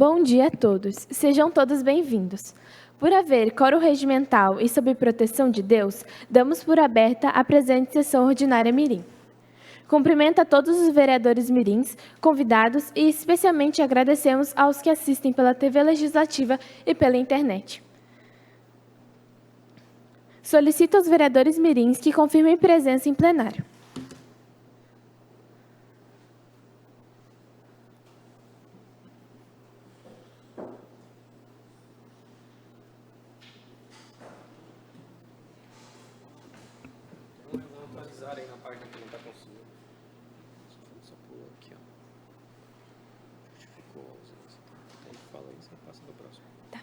Bom dia a todos. Sejam todos bem-vindos. Por haver coro regimental e sob proteção de Deus, damos por aberta a presente sessão ordinária mirim. Cumprimento a todos os vereadores mirins, convidados e especialmente agradecemos aos que assistem pela TV Legislativa e pela internet. Solicito aos vereadores mirins que confirmem presença em plenário. Vamos atualizar aí na página que não está conseguindo. Só pula aqui, ó. Justificou a ausência. Aí fala isso e passa do próximo. Tá.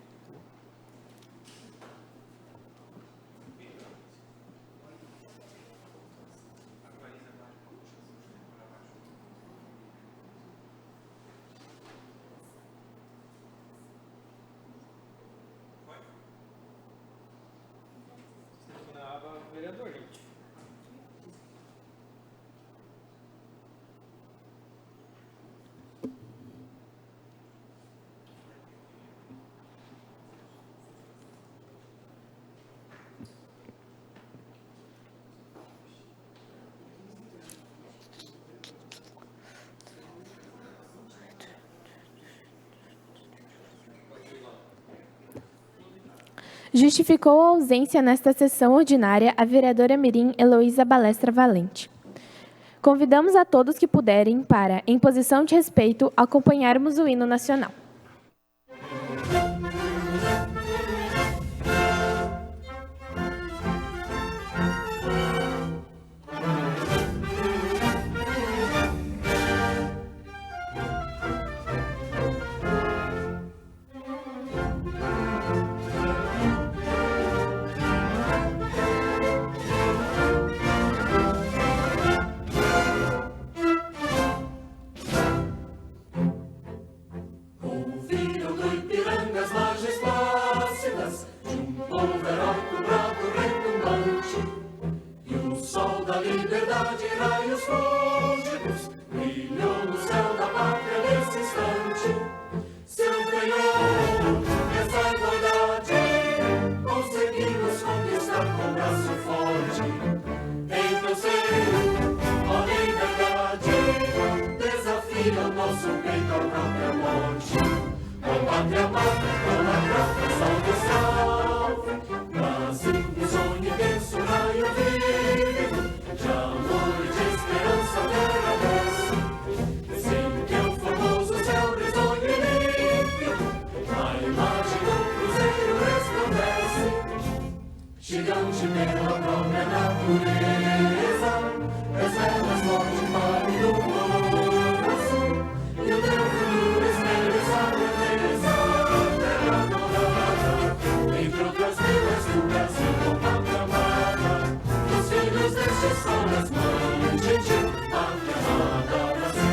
Aqui na aba vereador, gente. Justificou a ausência nesta sessão ordinária a vereadora mirim Heloísa Balestra Valente. Convidamos a todos que puderem para, em posição de respeito, acompanharmos o hino nacional. Ouviram do Ipiranga as margens plácidas de um povo heróico, bravo, retumbante, e o sol da liberdade, raios fúlgidos, brilhou no céu da pátria nesse instante. Seu penhor, essa igualdade, conseguimos conquistar com braço forte. Em teu seio, ó liberdade, desafia o nosso peito à própria morte. Ó pátria amada, toda prata, salve, salve. Brasil, um sonho imenso, raio vívido, de amor e de esperança terra desce. Sem teu formoso céu risonho e límpido, a imagem do cruzeiro resplandece. Gigante pela própria natureza, reservas forte para o coração, e o teu futuro espelho essa beleza, terra dourada, entre outras vilas do Brasil, ó pátria amada, os filhos deste sol das mães de ti, pátria amada, Brasil.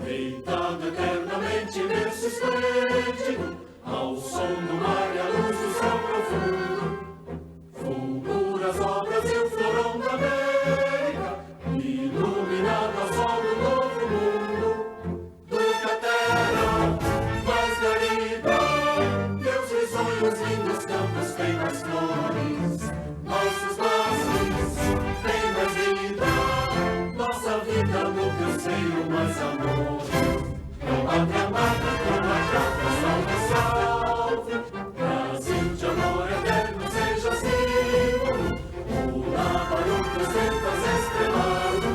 Deitado eternamente nesse esplêndido, ao som do mar e à luz do céu profundo, fulguras obras e o florão da América, iluminado ao sol do novo mundo. Do que a terra mais garida, teus risonhos lindos campos têm mais flores, nossos braços têm mais vida, nossa vida no teu seio mais amor. Ó pátria amada, toda prata, salve, salve. Brasil de amor eterno, seja símbolo, o lábaro dos ventos estrelado,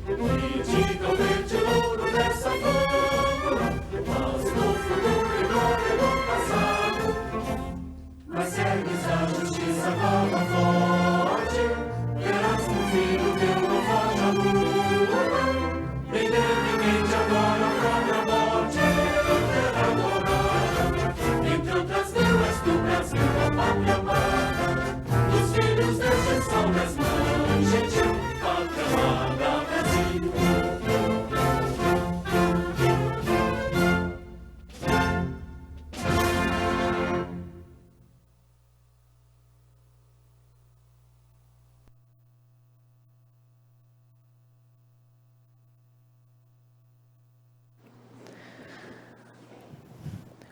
e diga o verde louro dessa flor, mas no futuro e glória do passado. Mas ergues a justiça como forte, verás no filho teu não foge a luta, bem terminante agora a própria morte.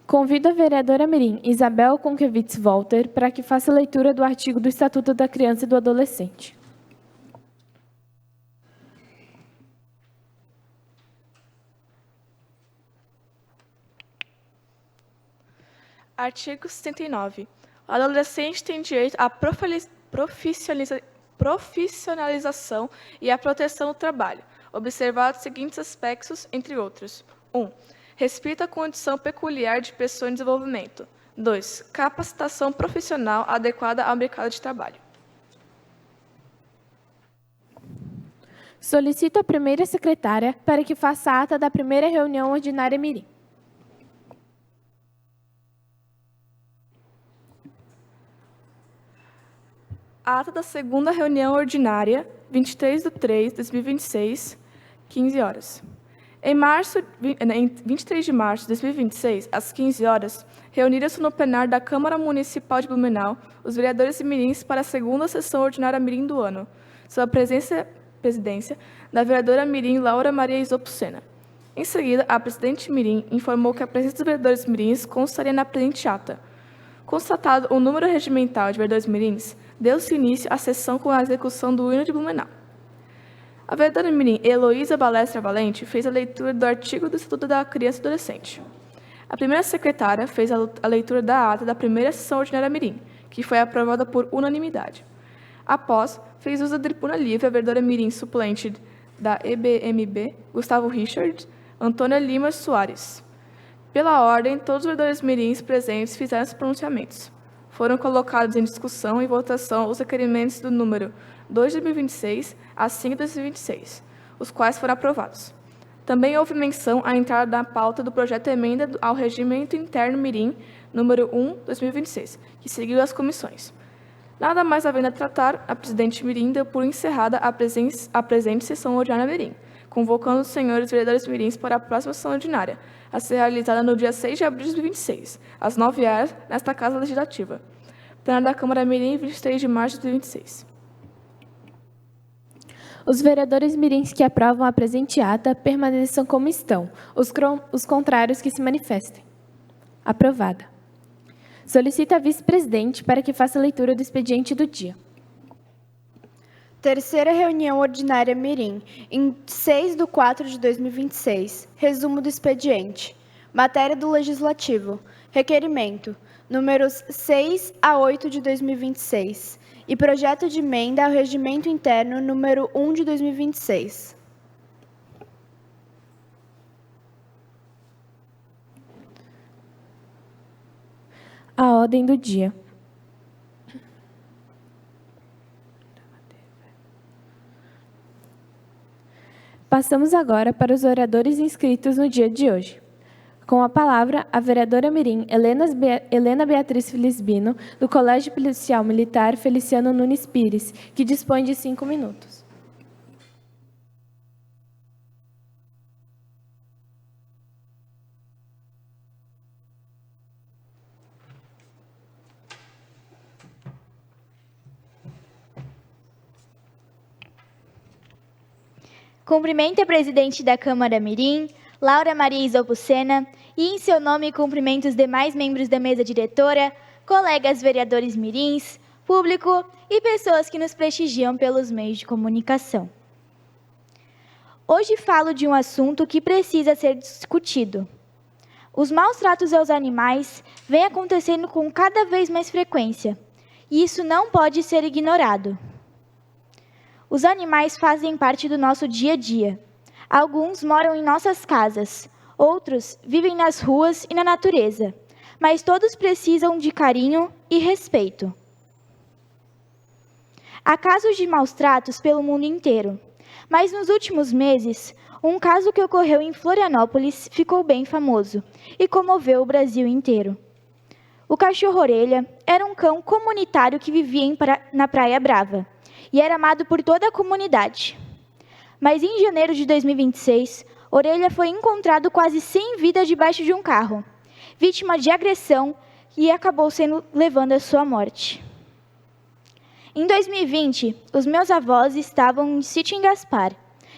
Convido a vereadora mirim Isabel Konkevitz Walter para que faça a leitura do artigo do Estatuto da Criança e do Adolescente. Artigo 79. O adolescente tem direito à profissionalização e à proteção do trabalho, observados os seguintes aspectos, entre outros. 1. Respeito à condição peculiar de pessoa em desenvolvimento. 2. Capacitação profissional adequada ao mercado de trabalho. Solicito a primeira secretária para que faça a ata da primeira reunião ordinária mirim. Ata da segunda reunião ordinária, 23/3/2026, 15 horas. Em 23 de março de 2026, às 15 horas, reuniram-se no plenário da Câmara Municipal de Blumenau os vereadores e mirins para a segunda sessão ordinária mirim do ano, sob a presidência da vereadora mirim Laura Maria Isopucena. Em seguida, a presidente mirim informou que a presença dos vereadores mirins constaria na presente ata. Constatado o número regimental de vereadores mirins, deu-se início à sessão com a execução do hino de Blumenau. A vereadora mirim Heloísa Balestra Valente fez a leitura do artigo do Estatuto da Criança e do Adolescente. A primeira secretária fez a leitura da ata da primeira sessão ordinária mirim, que foi aprovada por unanimidade. Após, fez uso da tribuna livre a vereadora mirim suplente da EBMB, Gustavo Richard, Antônia Lima Soares. Pela ordem, todos os vereadores mirins presentes fizeram os pronunciamentos. Foram colocados em discussão e votação os requerimentos do número 2 de 2026 a 5 de 2026, os quais foram aprovados. Também houve menção à entrada na pauta do projeto de emenda ao Regimento Interno Mirim, número 1, 2026, que seguiu as comissões. Nada mais havendo a tratar, a presidente mirim deu por encerrada a presente sessão ordinária mirim, convocando os senhores vereadores mirins para a próxima sessão ordinária, a ser realizada no dia 6 de abril de 2026, às 9 horas, nesta Casa Legislativa. Plenário da Câmara Mirim, 23 de março de 2026. Os vereadores mirins que aprovam a presente ata permaneçam como estão. Os contrários que se manifestem. Aprovada. Solicito a vice-presidente para que faça a leitura do expediente do dia. Terceira reunião ordinária mirim, em 6/4/2026. Resumo do expediente. Matéria do Legislativo. Requerimento. Números 6 a 8 de 2026. E projeto de emenda ao Regimento Interno número 1 de 2026. A ordem do dia. Passamos agora para os oradores inscritos no dia de hoje. Com a palavra, a vereadora mirim Helena Beatriz Felisbino, do Colégio Policial Militar Feliciano Nunes Pires, que dispõe de 5 minutos. Cumprimento a presidente da Câmara Mirim, Laura Maria Isopucena, e em seu nome cumprimento os demais membros da mesa diretora, colegas vereadores mirins, público e pessoas que nos prestigiam pelos meios de comunicação. Hoje falo de um assunto que precisa ser discutido. Os maus tratos aos animais vêm acontecendo com cada vez mais frequência, e isso não pode ser ignorado. Os animais fazem parte do nosso dia a dia. Alguns moram em nossas casas, outros vivem nas ruas e na natureza, mas todos precisam de carinho e respeito. Há casos de maus tratos pelo mundo inteiro, mas nos últimos meses, um caso que ocorreu em Florianópolis ficou bem famoso e comoveu o Brasil inteiro. O cachorro-orelha era um cão comunitário que vivia na Praia Brava e era amado por toda a comunidade. Mas em janeiro de 2026, Orelha foi encontrado quase sem vida debaixo de um carro, vítima de agressão e acabou levando à sua morte. Em 2020, os meus avós estavam em sítio em Gaspar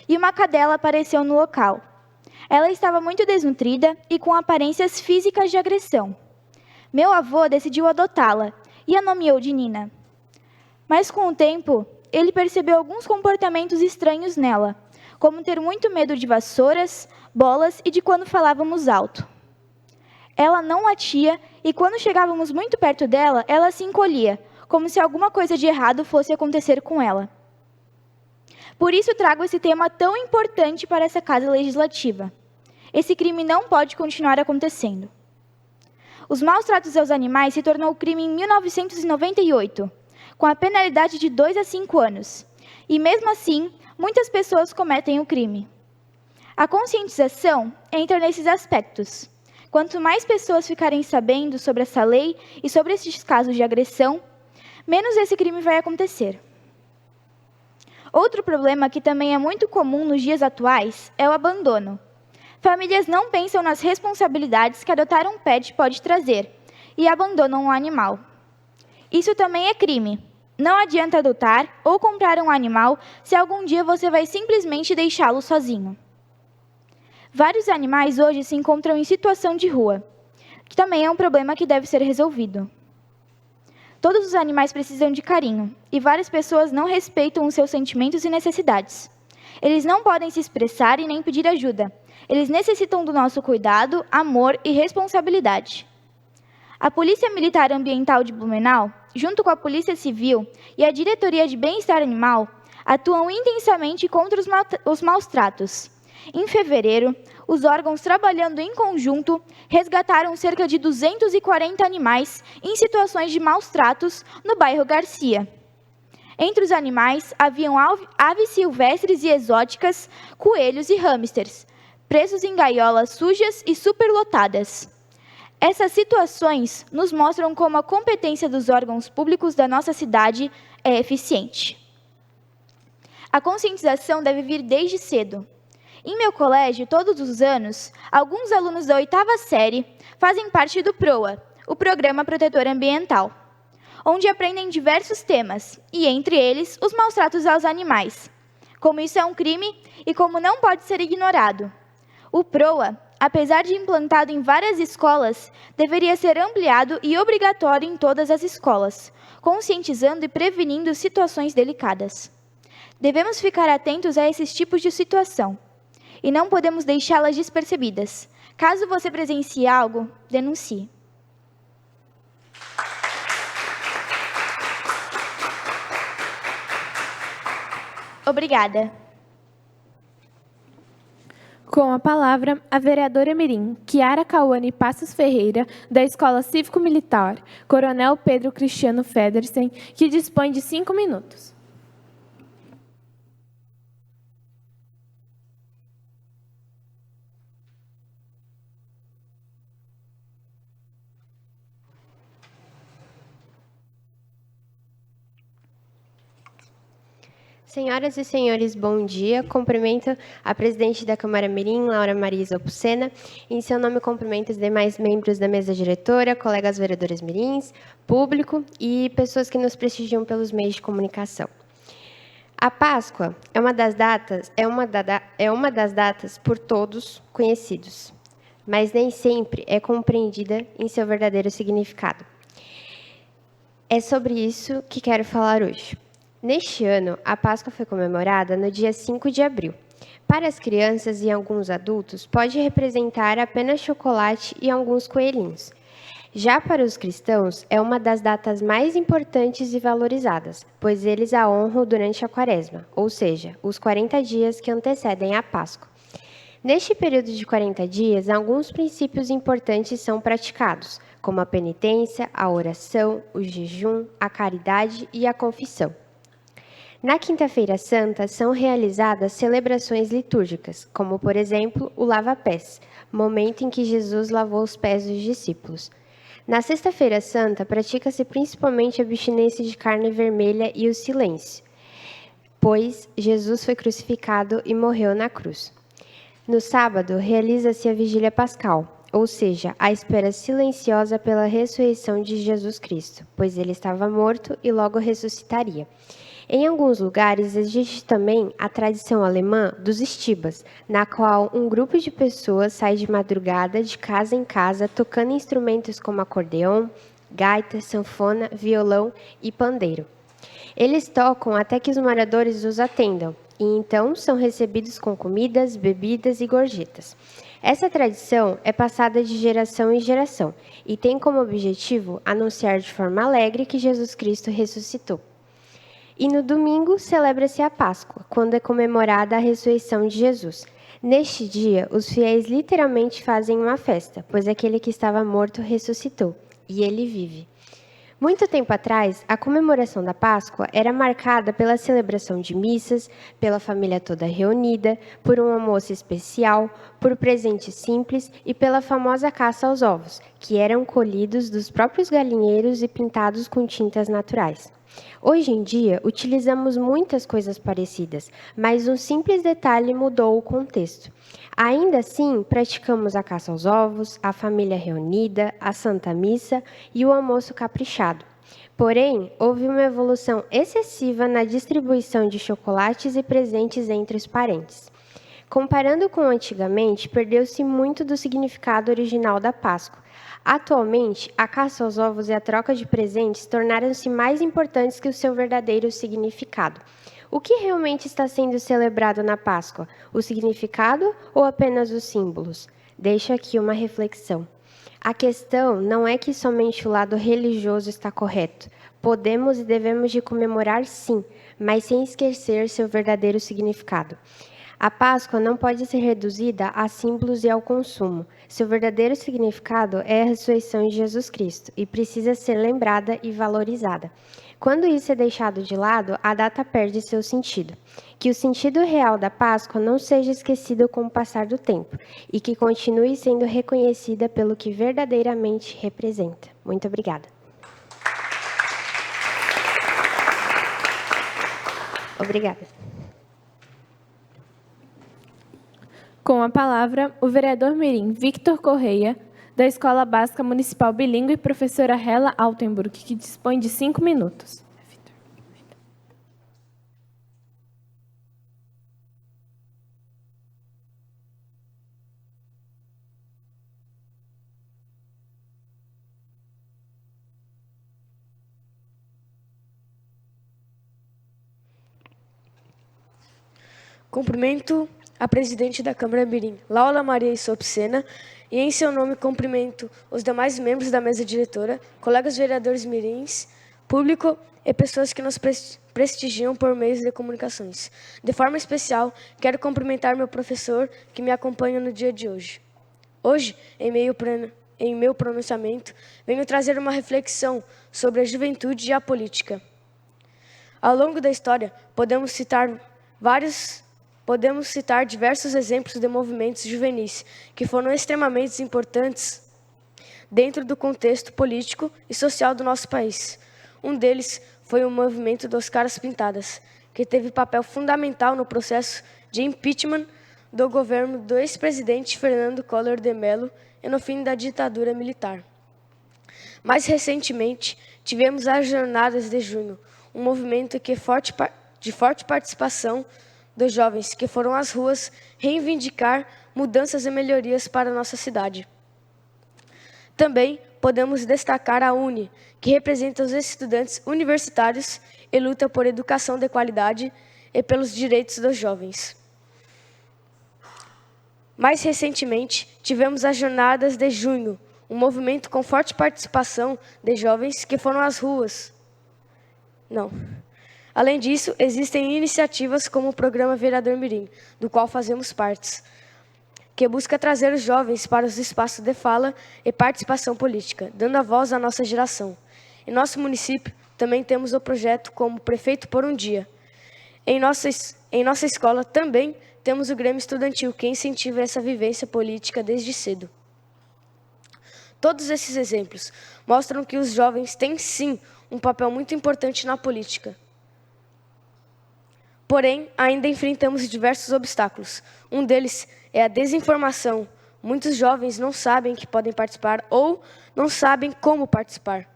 e uma cadela apareceu no local. Ela estava muito desnutrida e com aparências físicas de agressão. Meu avô decidiu adotá-la e a nomeou de Nina. Mas com o tempo, ele percebeu alguns comportamentos estranhos nela, como ter muito medo de vassouras, bolas e de quando falávamos alto. Ela não latia e quando chegávamos muito perto dela, ela se encolhia, como se alguma coisa de errado fosse acontecer com ela. Por isso trago esse tema tão importante para essa Casa Legislativa. Esse crime não pode continuar acontecendo. Os maus tratos aos animais se tornou crime em 1998, com a penalidade de 2 a 5 anos. E mesmo assim, muitas pessoas cometem o crime. A conscientização entra nesses aspectos. Quanto mais pessoas ficarem sabendo sobre essa lei e sobre esses casos de agressão, menos esse crime vai acontecer. Outro problema que também é muito comum nos dias atuais é o abandono. Famílias não pensam nas responsabilidades que adotar um pet pode trazer e abandonam o animal. Isso também é crime. Não adianta adotar ou comprar um animal se algum dia você vai simplesmente deixá-lo sozinho. Vários animais hoje se encontram em situação de rua, que também é um problema que deve ser resolvido. Todos os animais precisam de carinho, e várias pessoas não respeitam os seus sentimentos e necessidades. Eles não podem se expressar e nem pedir ajuda. Eles necessitam do nosso cuidado, amor e responsabilidade. A Polícia Militar Ambiental de Blumenau, junto com a Polícia Civil e a Diretoria de Bem-Estar Animal, atuam intensamente contra os maus tratos. Em fevereiro, os órgãos, trabalhando em conjunto, resgataram cerca de 240 animais em situações de maus tratos no bairro Garcia. Entre os animais, haviam aves silvestres e exóticas, coelhos e hamsters, presos em gaiolas sujas e superlotadas. Essas situações nos mostram como a competência dos órgãos públicos da nossa cidade é eficiente. A conscientização deve vir desde cedo. Em meu colégio, todos os anos, alguns alunos da 8ª série fazem parte do PROA, o Programa Protetor Ambiental, onde aprendem diversos temas, e entre eles, os maus tratos aos animais, como isso é um crime e como não pode ser ignorado. O PROA, apesar de implantado em várias escolas, deveria ser ampliado e obrigatório em todas as escolas, conscientizando e prevenindo situações delicadas. Devemos ficar atentos a esses tipos de situação, e não podemos deixá-las despercebidas. Caso você presencie algo, denuncie. Obrigada. Com a palavra, a vereadora mirim, Kiara Cauane Passos Ferreira, da Escola Cívico-Militar, Coronel Pedro Cristiano Federsen, que dispõe de 5 minutos. Senhoras e senhores, bom dia. Cumprimento a presidente da Câmara Mirim, Laura Marisa Opucena. Em seu nome, cumprimento os demais membros da mesa diretora, colegas vereadores mirins, público e pessoas que nos prestigiam pelos meios de comunicação. A Páscoa é uma das datas por todos conhecidos, mas nem sempre é compreendida em seu verdadeiro significado. É sobre isso que quero falar hoje. Neste ano, a Páscoa foi comemorada no dia 5 de abril. Para as crianças e alguns adultos, pode representar apenas chocolate e alguns coelhinhos. Já para os cristãos, é uma das datas mais importantes e valorizadas, pois eles a honram durante a Quaresma, ou seja, os 40 dias que antecedem a Páscoa. Neste período de 40 dias, alguns princípios importantes são praticados, como a penitência, a oração, o jejum, a caridade e a confissão. Na Quinta-feira Santa, são realizadas celebrações litúrgicas, como, por exemplo, o lava-pés, momento em que Jesus lavou os pés dos discípulos. Na Sexta-feira Santa, pratica-se principalmente a abstinência de carne vermelha e o silêncio. pois Jesus foi crucificado e morreu na cruz. No sábado, realiza-se a vigília pascal, ou seja, a espera silenciosa pela ressurreição de Jesus Cristo, pois ele estava morto e logo ressuscitaria. Em alguns lugares existe também a tradição alemã dos estibas, na qual um grupo de pessoas sai de madrugada de casa em casa tocando instrumentos como acordeão, gaita, sanfona, violão e pandeiro. Eles tocam até que os moradores os atendam, e então são recebidos com comidas, bebidas e gorjetas. Essa tradição é passada de geração em geração e tem como objetivo anunciar de forma alegre que Jesus Cristo ressuscitou. E no domingo celebra-se a Páscoa, quando é comemorada a ressurreição de Jesus. Neste dia, os fiéis literalmente fazem uma festa, pois aquele que estava morto ressuscitou, e ele vive. Muito tempo atrás, a comemoração da Páscoa era marcada pela celebração de missas, pela família toda reunida, por um almoço especial, por presentes simples e pela famosa caça aos ovos, que eram colhidos dos próprios galinheiros e pintados com tintas naturais. Hoje em dia, utilizamos muitas coisas parecidas, mas um simples detalhe mudou o contexto. Ainda assim, praticamos a caça aos ovos, a família reunida, a Santa Missa e o almoço caprichado. Porém, houve uma evolução excessiva na distribuição de chocolates e presentes entre os parentes. Comparando com antigamente, perdeu-se muito do significado original da Páscoa. Atualmente, a caça aos ovos e a troca de presentes tornaram-se mais importantes que o seu verdadeiro significado. O que realmente está sendo celebrado na Páscoa? O significado ou apenas os símbolos? Deixo aqui uma reflexão. A questão não é que somente o lado religioso está correto. Podemos e devemos de comemorar sim, mas sem esquecer seu verdadeiro significado. A Páscoa não pode ser reduzida a símbolos e ao consumo. Seu verdadeiro significado é a ressurreição de Jesus Cristo e precisa ser lembrada e valorizada. Quando isso é deixado de lado, a data perde seu sentido. Que o sentido real da Páscoa não seja esquecido com o passar do tempo e que continue sendo reconhecida pelo que verdadeiramente representa. Muito obrigada. Obrigada. Com a palavra, o vereador mirim Victor Correia, da Escola Básica Municipal Bilíngue, e professora Hela Altenburg, que dispõe de 5 minutos. Cumprimento a presidente da Câmara Mirim, Laura Maria Isopsena, e em seu nome cumprimento os demais membros da mesa diretora, colegas vereadores mirins, público e pessoas que nos prestigiam por meios de comunicações. De forma especial, quero cumprimentar meu professor que me acompanha no dia de hoje. Hoje, em meu pronunciamento, venho trazer uma reflexão sobre a juventude e a política. Ao longo da história, podemos citar diversos exemplos de movimentos juvenis que foram extremamente importantes dentro do contexto político e social do nosso país. Um deles foi o movimento dos Caras Pintadas, que teve papel fundamental no processo de impeachment do governo do ex-presidente Fernando Collor de Mello e no fim da ditadura militar. Mais recentemente, tivemos as Jornadas de Junho, um movimento de forte participação dos jovens que foram às ruas reivindicar mudanças e melhorias para a nossa cidade. Também podemos destacar a UNE, que representa os estudantes universitários e luta por educação de qualidade e pelos direitos dos jovens. Mais recentemente, tivemos as Jornadas de Junho, um movimento com forte participação de jovens que foram às ruas. Além disso, existem iniciativas como o Programa Vereador Mirim, do qual fazemos parte, que busca trazer os jovens para os espaços de fala e participação política, dando a voz à nossa geração. Em nosso município, também temos o projeto como Prefeito por um Dia. Em nossa escola, também temos o Grêmio Estudantil, que incentiva essa vivência política desde cedo. Todos esses exemplos mostram que os jovens têm, sim, um papel muito importante na política. Porém, ainda enfrentamos diversos obstáculos. Um deles é a desinformação. Muitos jovens não sabem que podem participar ou não sabem como participar.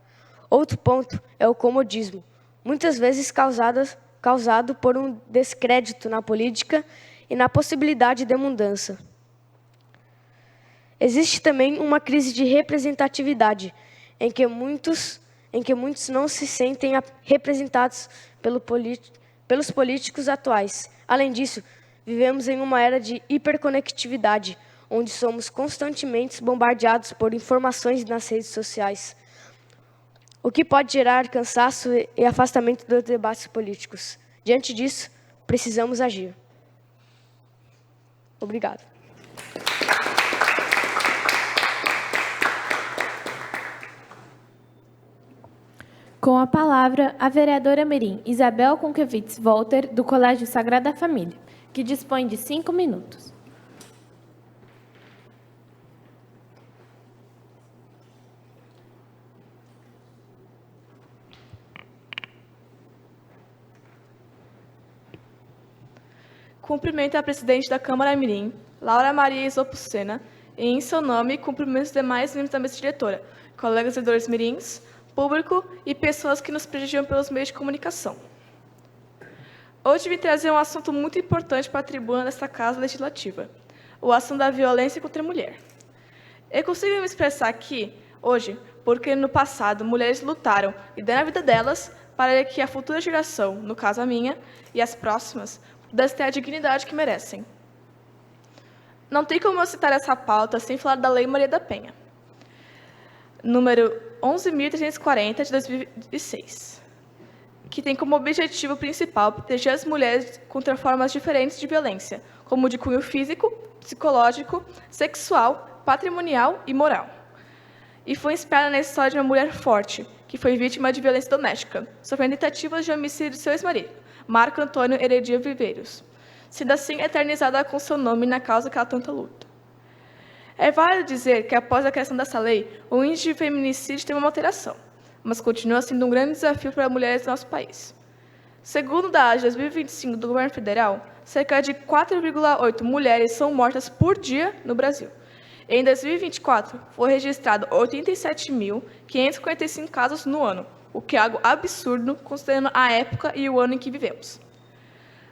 Outro ponto é o comodismo, muitas vezes causado por um descrédito na política e na possibilidade de mudança. Existe também uma crise de representatividade, em que muitos não se sentem representados pelos políticos atuais. Além disso, vivemos em uma era de hiperconectividade, onde somos constantemente bombardeados por informações nas redes sociais, o que pode gerar cansaço e afastamento dos debates políticos. Diante disso, precisamos agir. Obrigado. Com a palavra, a vereadora mirim Isabel Kunkewitz Volter, do Colégio Sagrada Família, que dispõe de 5 minutos. Cumprimento a presidente da Câmara Mirim, Laura Maria Isopucena, e em seu nome cumprimento os demais membros da mesa diretora, colegas vereadores mirins, público e pessoas que nos prestigiam pelos meios de comunicação. Hoje vim trazer um assunto muito importante para a tribuna desta Casa Legislativa, o assunto da violência contra a mulher. Eu consigo me expressar aqui, hoje, porque no passado mulheres lutaram e deram a vida delas para que a futura geração, no caso a minha, e as próximas, pudessem ter a dignidade que merecem. Não tem como eu citar essa pauta sem falar da Lei Maria da Penha, número 11.340, de 2006, que tem como objetivo principal proteger as mulheres contra formas diferentes de violência, como de cunho físico, psicológico, sexual, patrimonial e moral. E foi inspirada na história de uma mulher forte, que foi vítima de violência doméstica, sofrendo tentativas de homicídio de seu ex-marido, Marco Antônio Heredia Viveiros, sendo assim eternizada com seu nome na causa que ela tanta luta. É válido dizer que, após a criação dessa lei, o índice de feminicídio teve uma alteração, mas continua sendo um grande desafio para mulheres do nosso país. Segundo dados de 2025 do governo federal, cerca de 4,8 mulheres são mortas por dia no Brasil. Em 2024, foi registrado 87.545 casos no ano, o que é algo absurdo, considerando a época e o ano em que vivemos.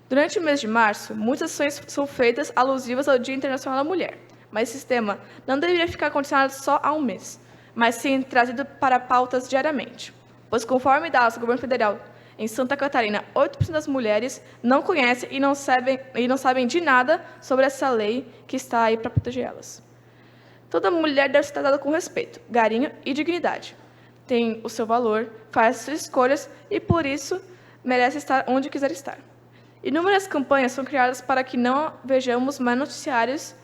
Durante o mês de março, muitas ações são feitas alusivas ao Dia Internacional da Mulher, mas esse tema não deveria ficar condicionado só a um mês, mas sim trazido para pautas diariamente, pois, conforme dados do governo federal, em Santa Catarina, 8% das mulheres não conhecem e não sabem de nada sobre essa lei que está aí para proteger elas. Toda mulher deve ser tratada com respeito, carinho e dignidade. Tem o seu valor, faz suas escolhas e, por isso, merece estar onde quiser estar. Inúmeras campanhas são criadas para que não vejamos mais nos noticiários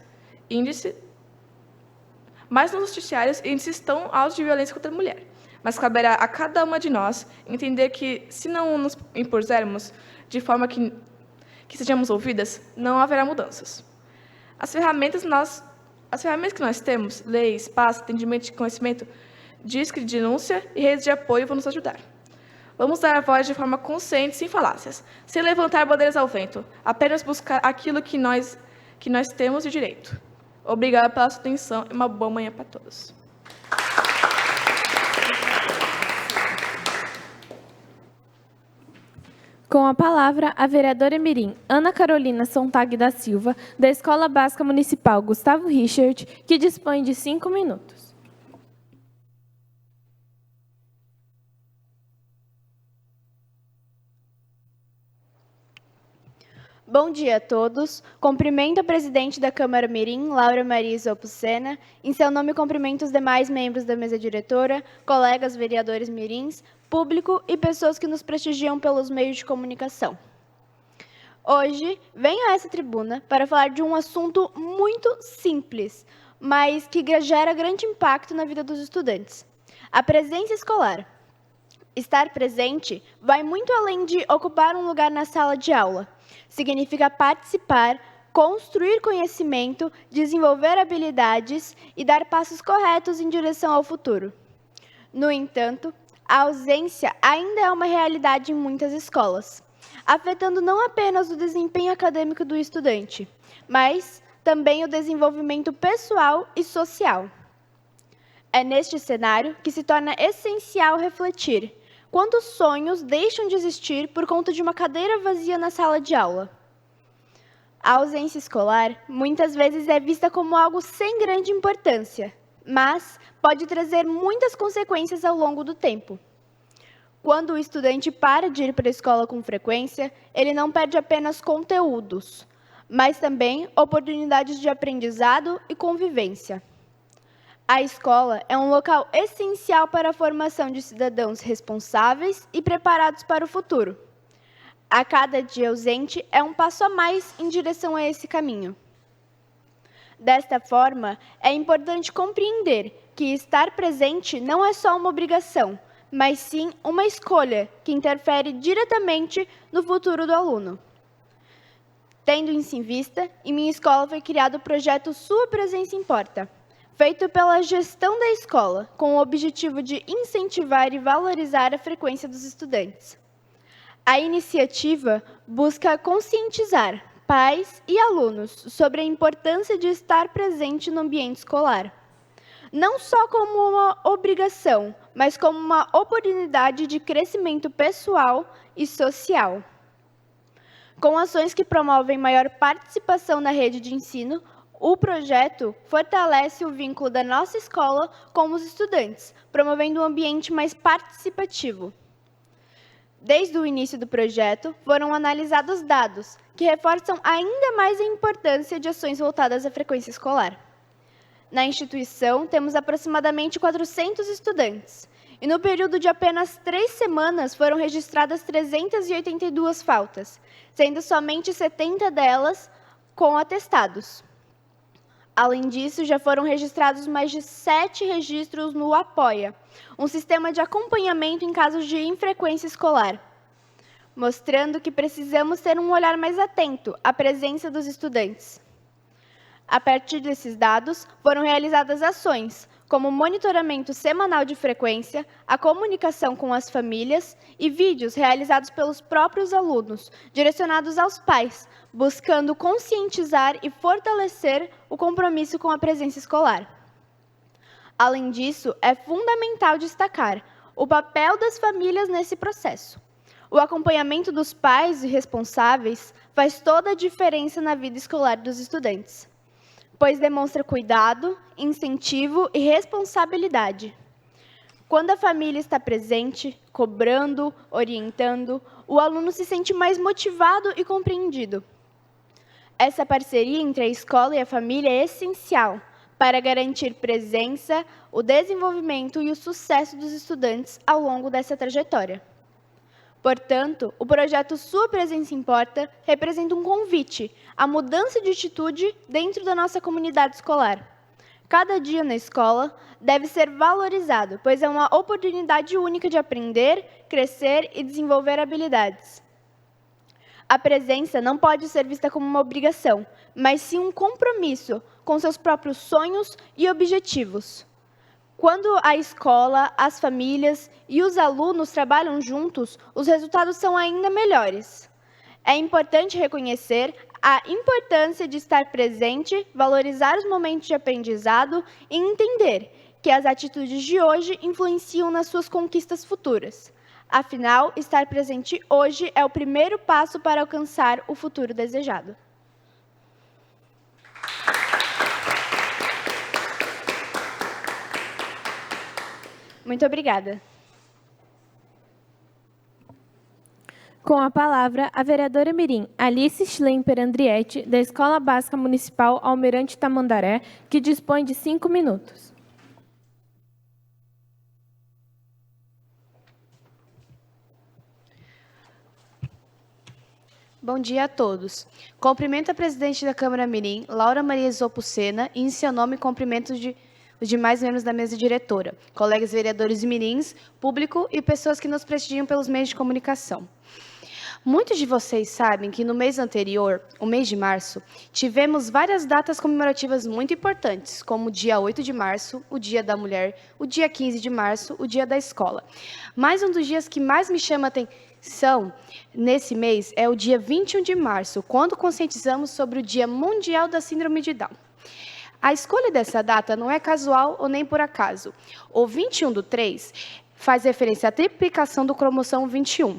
índices tão altos de violência contra a mulher. Mas caberá a cada uma de nós entender que, se não nos impusermos de forma que sejamos ouvidas, não haverá mudanças. As ferramentas que nós temos, lei, espaço, atendimento de conhecimento, disque de denúncia e redes de apoio vão nos ajudar. Vamos dar a voz de forma consciente, sem falácias, sem levantar bandeiras ao vento, apenas buscar aquilo que nós temos de direito. Obrigada pela sua atenção e uma boa manhã para todos. Com a palavra, a vereadora mirim Ana Carolina Sontag da Silva, da Escola Básica Municipal Gustavo Richard, que dispõe de 5 minutos. Bom dia a todos. Cumprimento a presidente da Câmara Mirim, Laura Maria Isopucena. Em seu nome, cumprimento os demais membros da mesa diretora, colegas vereadores mirins, público e pessoas que nos prestigiam pelos meios de comunicação. Hoje, venho a essa tribuna para falar de um assunto muito simples, mas que gera grande impacto na vida dos estudantes: a presença escolar. Estar presente vai muito além de ocupar um lugar na sala de aula. Significa participar, construir conhecimento, desenvolver habilidades e dar passos corretos em direção ao futuro. No entanto, a ausência ainda é uma realidade em muitas escolas. afetando não apenas o desempenho acadêmico do estudante, mas também o desenvolvimento pessoal e social. É neste cenário que se torna essencial refletir quantos sonhos deixam de existir por conta de uma cadeira vazia na sala de aula. A ausência escolar muitas vezes é vista como algo sem grande importância, mas pode trazer muitas consequências ao longo do tempo. Quando o estudante para de ir para a escola com frequência, ele não perde apenas conteúdos, mas também oportunidades de aprendizado e convivência. A escola é um local essencial para a formação de cidadãos responsáveis e preparados para o futuro. A cada dia ausente é um passo a mais em direção a esse caminho. Desta forma, é importante compreender que estar presente não é só uma obrigação, mas sim uma escolha que interfere diretamente no futuro do aluno. Tendo isso em vista, em minha escola foi criado o projeto Sua Presença Importa, feito pela gestão da escola, com o objetivo de incentivar e valorizar a frequência dos estudantes. A iniciativa busca conscientizar pais e alunos sobre a importância de estar presente no ambiente escolar, não só como uma obrigação, mas como uma oportunidade de crescimento pessoal e social. Com ações que promovem maior participação na rede de ensino, o projeto fortalece o vínculo da nossa escola com os estudantes, promovendo um ambiente mais participativo. Desde o início do projeto, foram analisados dados que reforçam ainda mais a importância de ações voltadas à frequência escolar. Na instituição, temos aproximadamente 400 estudantes, e no período de apenas 3 semanas foram registradas 382 faltas, sendo somente 70 delas com atestados. Além disso, já foram registrados mais de 7 registros no Apoia, um sistema de acompanhamento em casos de infrequência escolar, mostrando que precisamos ter um olhar mais atento à presença dos estudantes. A partir desses dados, foram realizadas ações, como o monitoramento semanal de frequência, a comunicação com as famílias e vídeos realizados pelos próprios alunos, direcionados aos pais, buscando conscientizar e fortalecer o compromisso com a presença escolar. Além disso, é fundamental destacar o papel das famílias nesse processo. O acompanhamento dos pais e responsáveis faz toda a diferença na vida escolar dos estudantes, pois demonstra cuidado, incentivo e responsabilidade. Quando a família está presente, cobrando, orientando, o aluno se sente mais motivado e compreendido. Essa parceria entre a escola e a família é essencial para garantir presença, o desenvolvimento e o sucesso dos estudantes ao longo dessa trajetória. Portanto, o projeto Sua Presença Importa representa um convite à mudança de atitude dentro da nossa comunidade escolar. Cada dia na escola deve ser valorizado, pois é uma oportunidade única de aprender, crescer e desenvolver habilidades. A presença não pode ser vista como uma obrigação, mas sim um compromisso com seus próprios sonhos e objetivos. Quando a escola, as famílias e os alunos trabalham juntos, os resultados são ainda melhores. É importante reconhecer a importância de estar presente, valorizar os momentos de aprendizado e entender que as atitudes de hoje influenciam nas suas conquistas futuras. Afinal, estar presente hoje é o primeiro passo para alcançar o futuro desejado. Muito obrigada. Com a palavra, a vereadora mirim Alice Schlemper Andrietti, da Escola Básica Municipal Almirante Tamandaré, que dispõe de 5 minutos. Bom dia a todos. Cumprimento a presidente da Câmara Mirim, Laura Maria Zopucena, e em seu nome cumprimento os demais membros da mesa diretora, colegas vereadores e mirins, público e pessoas que nos prestigiam pelos meios de comunicação. Muitos de vocês sabem que no mês anterior, o mês de março, tivemos várias datas comemorativas muito importantes, como o dia 8 de março, o Dia da Mulher, o dia 15 de março, o Dia da Escola. Mas um dos dias que mais me chama nesse mês, é o dia 21 de março, quando conscientizamos sobre o Dia Mundial da Síndrome de Down. A escolha dessa data não é casual ou nem por acaso. O 21/3 faz referência à triplicação do cromossomo 21,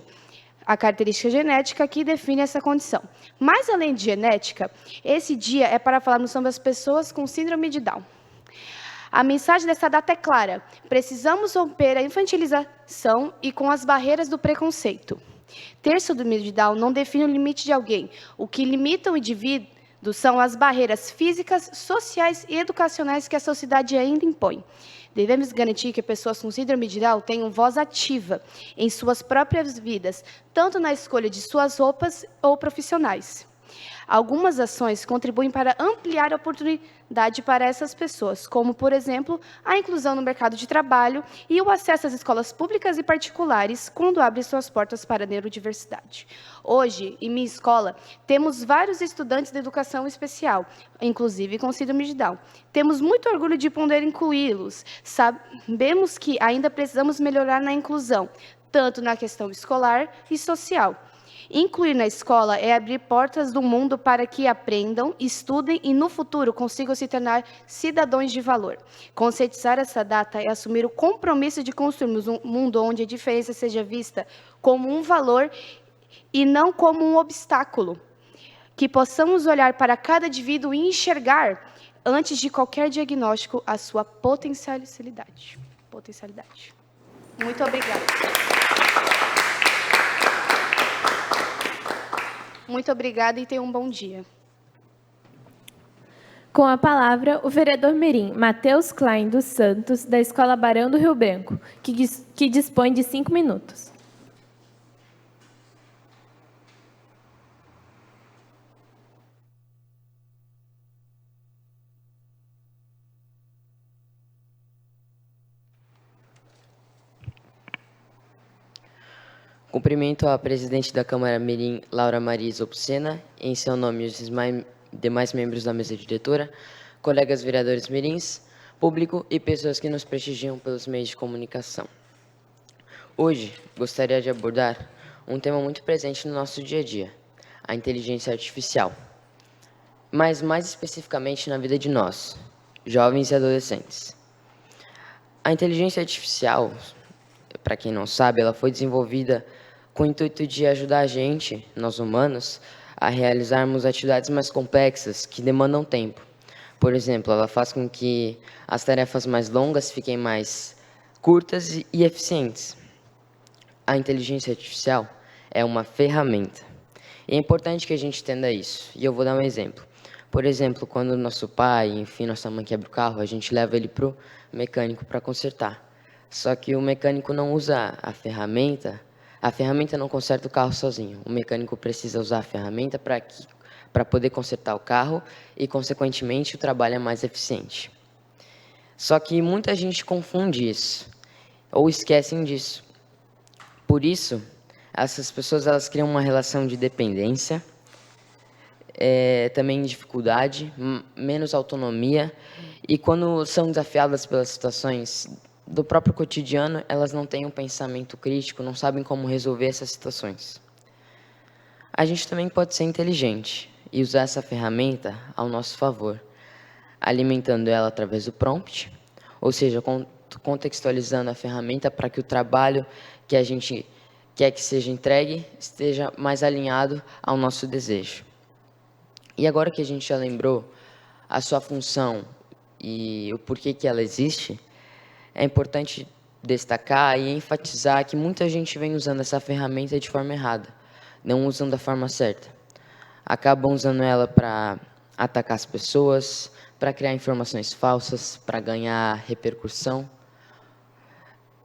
a característica genética que define essa condição. Mas, além de genética, esse dia é para falarmos sobre as pessoas com síndrome de Down. A mensagem dessa data é clara: precisamos romper a infantilização e com as barreiras do preconceito. Ter síndrome de Down não define o limite de alguém. O que limita o indivíduo são as barreiras físicas, sociais e educacionais que a sociedade ainda impõe. Devemos garantir que pessoas com síndrome de Down tenham voz ativa em suas próprias vidas, tanto na escolha de suas roupas ou profissionais. Algumas ações contribuem para ampliar a oportunidade para essas pessoas, como, por exemplo, a inclusão no mercado de trabalho e o acesso às escolas públicas e particulares, quando abre suas portas para a neurodiversidade. Hoje, em minha escola, temos vários estudantes de educação especial, inclusive com síndrome de Down. Temos muito orgulho de poder incluí-los. Sabemos que ainda precisamos melhorar na inclusão, tanto na questão escolar e social. Incluir na escola é abrir portas do mundo para que aprendam, estudem e, no futuro, consigam se tornar cidadãos de valor. Conscientizar essa data é assumir o compromisso de construirmos um mundo onde a diferença seja vista como um valor e não como um obstáculo. Que possamos olhar para cada indivíduo e enxergar, antes de qualquer diagnóstico, a sua potencialidade. Muito obrigada. Muito obrigada e tenha um bom dia. Com a palavra, o vereador mirim Matheus Klein dos Santos, da Escola Barão do Rio Branco, que dispõe de 5 minutos. Cumprimento a presidente da Câmara Mirim, Laura Maria Zopucena, em seu nome os demais membros da mesa diretora, colegas vereadores mirins, público e pessoas que nos prestigiam pelos meios de comunicação. Hoje, gostaria de abordar um tema muito presente no nosso dia a dia, a inteligência artificial, mas mais especificamente na vida de nós, jovens e adolescentes. A inteligência artificial, para quem não sabe, ela foi desenvolvida com o intuito de ajudar a gente, nós humanos, a realizarmos atividades mais complexas que demandam tempo. Por exemplo, ela faz com que as tarefas mais longas fiquem mais curtas e eficientes. A inteligência artificial é uma ferramenta. E é importante que a gente entenda isso. E eu vou dar um exemplo. Por exemplo, quando nosso pai, enfim, nossa mãe quebra o carro, a gente leva ele para o mecânico para consertar. Só que o mecânico não usa a ferramenta não conserta o carro sozinho. O mecânico precisa usar a ferramenta para poder consertar o carro e, consequentemente, o trabalho é mais eficiente. Só que muita gente confunde isso, ou esquecem disso. Por isso, essas pessoas elas criam uma relação de dependência, também dificuldade, menos autonomia, e quando são desafiadas pelas situações do próprio cotidiano, elas não têm um pensamento crítico, não sabem como resolver essas situações. A gente também pode ser inteligente e usar essa ferramenta ao nosso favor, alimentando ela através do prompt, ou seja, contextualizando a ferramenta para que o trabalho que a gente quer que seja entregue esteja mais alinhado ao nosso desejo. E agora que a gente já lembrou a sua função e o porquê que ela existe, é importante destacar e enfatizar que muita gente vem usando essa ferramenta de forma errada, não usam da forma certa. Acabam usando ela para atacar as pessoas, para criar informações falsas, para ganhar repercussão.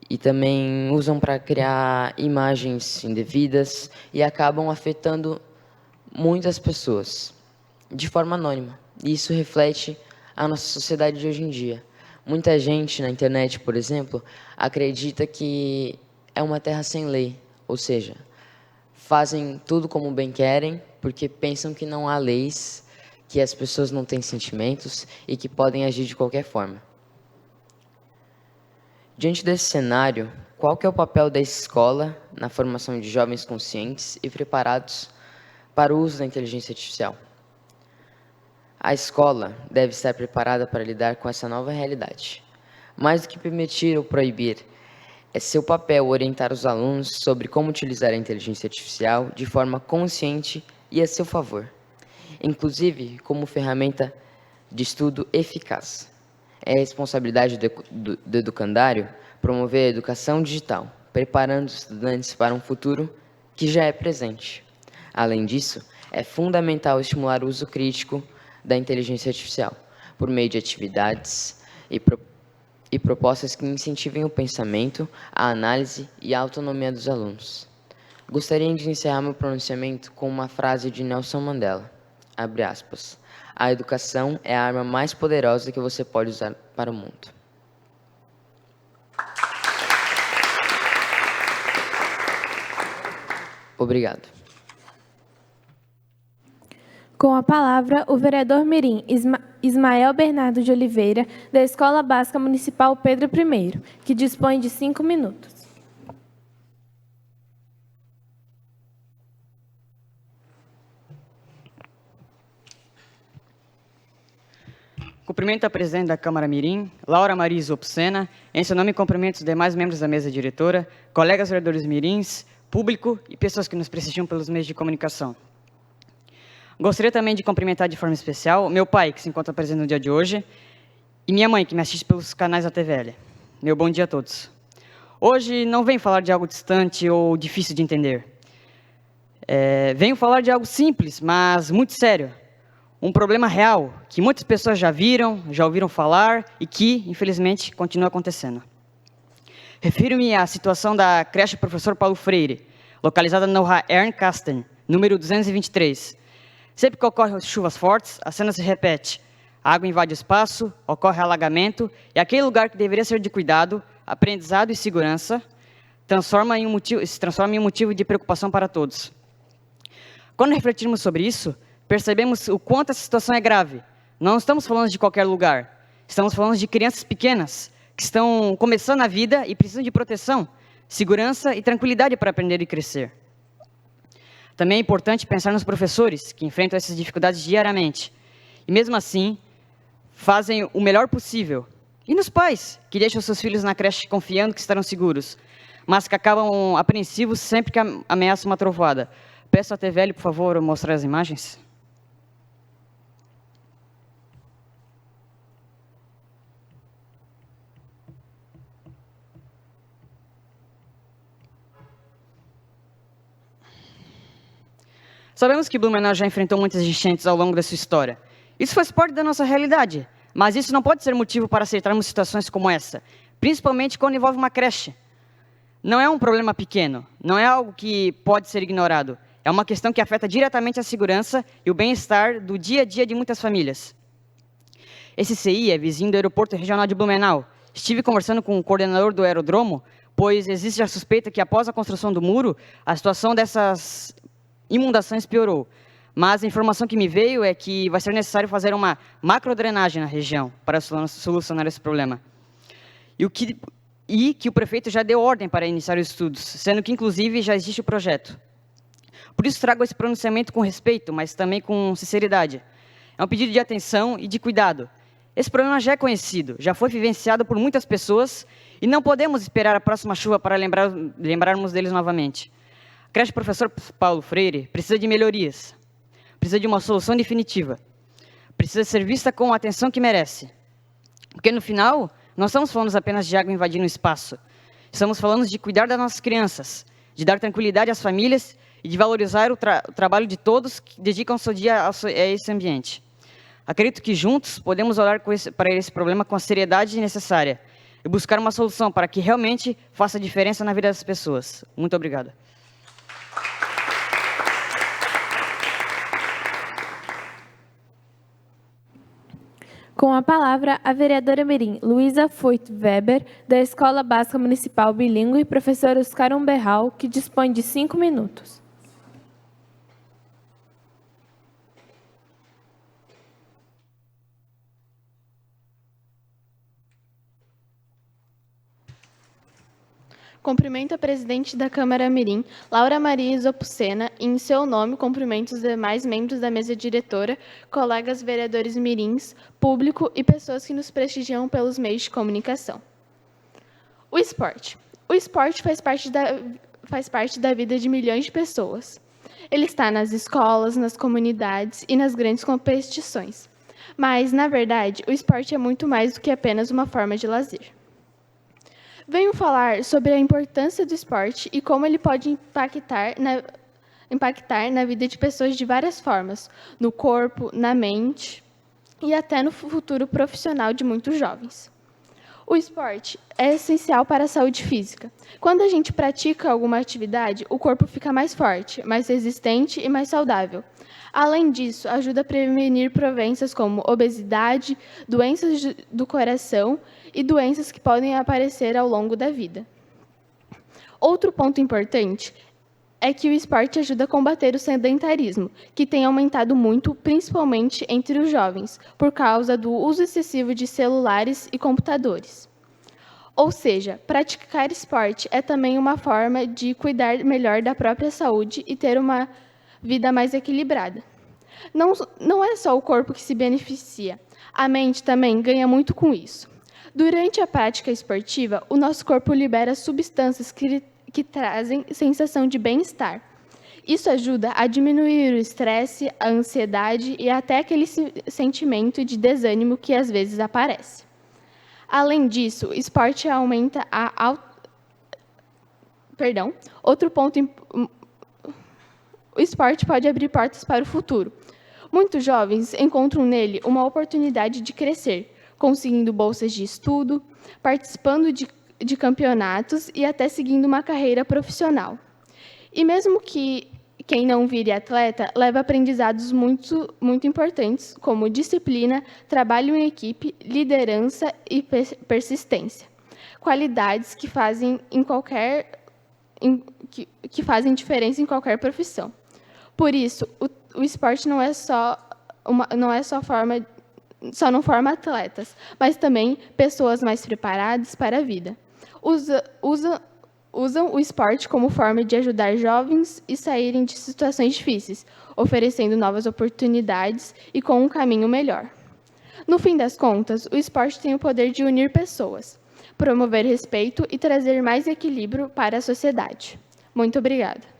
E também usam para criar imagens indevidas e acabam afetando muitas pessoas de forma anônima. E isso reflete a nossa sociedade de hoje em dia. Muita gente na internet, por exemplo, acredita que é uma terra sem lei, ou seja, fazem tudo como bem querem, porque pensam que não há leis, que as pessoas não têm sentimentos e que podem agir de qualquer forma. Diante desse cenário, qual que é o papel da escola na formação de jovens conscientes e preparados para o uso da inteligência artificial? A escola deve estar preparada para lidar com essa nova realidade. Mais do que permitir ou proibir, é seu papel orientar os alunos sobre como utilizar a inteligência artificial de forma consciente e a seu favor, inclusive como ferramenta de estudo eficaz. É responsabilidade do educandário promover a educação digital, preparando os estudantes para um futuro que já é presente. Além disso, é fundamental estimular o uso crítico da inteligência artificial, por meio de atividades e propostas que incentivem o pensamento, a análise e a autonomia dos alunos. Gostaria de encerrar meu pronunciamento com uma frase de Nelson Mandela, abre aspas, a educação é a arma mais poderosa que você pode usar para o mundo. Obrigado. Com a palavra, o vereador mirim Ismael Bernardo de Oliveira, da Escola Básica Municipal Pedro I, que dispõe de 5 minutos. Cumprimento a presidente da Câmara Mirim, Laura Maria Zopsena, em seu nome cumprimento os demais membros da mesa diretora, colegas vereadores mirins, público e pessoas que nos prestigiam pelos meios de comunicação. Gostaria também de cumprimentar de forma especial meu pai, que se encontra presente no dia de hoje, e minha mãe, que me assiste pelos canais da TVL. Meu bom dia a todos. Hoje não venho falar de algo distante ou difícil de entender. Venho falar de algo simples, mas muito sério. Um problema real, que muitas pessoas já viram, já ouviram falar e que, infelizmente, continua acontecendo. Refiro-me à situação da creche Professor Paulo Freire, localizada no Rua Ern Kasten, número 223. Sempre que ocorrem chuvas fortes, a cena se repete. A água invade o espaço, ocorre alagamento, e aquele lugar que deveria ser de cuidado, aprendizado e segurança, se transforma em um motivo de preocupação para todos. Quando refletirmos sobre isso, percebemos o quanto essa situação é grave. Não estamos falando de qualquer lugar. Estamos falando de crianças pequenas, que estão começando a vida e precisam de proteção, segurança e tranquilidade para aprender e crescer. Também é importante pensar nos professores, que enfrentam essas dificuldades diariamente. E mesmo assim, fazem o melhor possível. E nos pais, que deixam seus filhos na creche confiando que estarão seguros, mas que acabam apreensivos sempre que ameaça uma trovoada. Peço à TVL, por favor, mostrar as imagens. Sabemos que Blumenau já enfrentou muitas enchentes ao longo da sua história. Isso faz parte da nossa realidade, mas isso não pode ser motivo para aceitarmos situações como essa, principalmente quando envolve uma creche. Não é um problema pequeno, não é algo que pode ser ignorado. É uma questão que afeta diretamente a segurança e o bem-estar do dia a dia de muitas famílias. Esse CI é vizinho do Aeroporto Regional de Blumenau. Estive conversando com o coordenador do aerodromo, pois existe a suspeita que após a construção do muro, a situação dessas inundações piorou. Mas a informação que me veio é que vai ser necessário fazer uma macrodrenagem na região para solucionar esse problema. E que o prefeito já deu ordem para iniciar os estudos, sendo que, inclusive, já existe o projeto. Por isso, trago esse pronunciamento com respeito, mas também com sinceridade. É um pedido de atenção e de cuidado. Esse problema já é conhecido, já foi vivenciado por muitas pessoas e não podemos esperar a próxima chuva para lembrarmos deles novamente. A creche Professor Paulo Freire precisa de melhorias, precisa de uma solução definitiva, precisa ser vista com a atenção que merece. Porque, no final, não estamos falando apenas de água invadindo o espaço. Estamos falando de cuidar das nossas crianças, de dar tranquilidade às famílias e de valorizar o trabalho de todos que dedicam seu dia a esse ambiente. Acredito que juntos podemos olhar para esse problema com a seriedade necessária e buscar uma solução para que realmente faça diferença na vida das pessoas. Muito obrigado. Com a palavra, a vereadora mirim Luísa Foit Weber, da Escola Básica Municipal Bilíngue, professor Oscar Umberral, que dispõe de 5 minutos. Cumprimento a presidente da Câmara Mirim, Laura Maria Isopucena, e em seu nome cumprimento os demais membros da mesa diretora, colegas vereadores mirins, público e pessoas que nos prestigiam pelos meios de comunicação. O esporte. O esporte faz parte da vida de milhões de pessoas. Ele está nas escolas, nas comunidades e nas grandes competições. Mas, na verdade, o esporte é muito mais do que apenas uma forma de lazer. Venho falar sobre a importância do esporte e como ele pode impactar na vida de pessoas de várias formas, no corpo, na mente e até no futuro profissional de muitos jovens. O esporte é essencial para a saúde física. Quando a gente pratica alguma atividade, o corpo fica mais forte, mais resistente e mais saudável. Além disso, ajuda a prevenir doenças como obesidade, doenças do coração e doenças que podem aparecer ao longo da vida. Outro ponto importante é que o esporte ajuda a combater o sedentarismo, que tem aumentado muito, principalmente entre os jovens, por causa do uso excessivo de celulares e computadores. Ou seja, praticar esporte é também uma forma de cuidar melhor da própria saúde e ter uma vida mais equilibrada. Não é só o corpo que se beneficia, a mente também ganha muito com isso. Durante a prática esportiva, o nosso corpo libera substâncias que trazem sensação de bem-estar. Isso ajuda a diminuir o estresse, a ansiedade e até aquele sentimento de desânimo que às vezes aparece. Além disso, o esporte aumenta Outro ponto o esporte pode abrir portas para o futuro. Muitos jovens encontram nele uma oportunidade de crescer, conseguindo bolsas de estudo, participando de campeonatos e até seguindo uma carreira profissional. E mesmo que quem não vire atleta, leva aprendizados muito importantes, como disciplina, trabalho em equipe, liderança e persistência. Qualidades que fazem diferença em qualquer profissão. Por isso, o esporte só não forma atletas, mas também pessoas mais preparadas para a vida. Usam o esporte como forma de ajudar jovens a saírem de situações difíceis, oferecendo novas oportunidades e com um caminho melhor. No fim das contas, o esporte tem o poder de unir pessoas, promover respeito e trazer mais equilíbrio para a sociedade. Muito obrigada.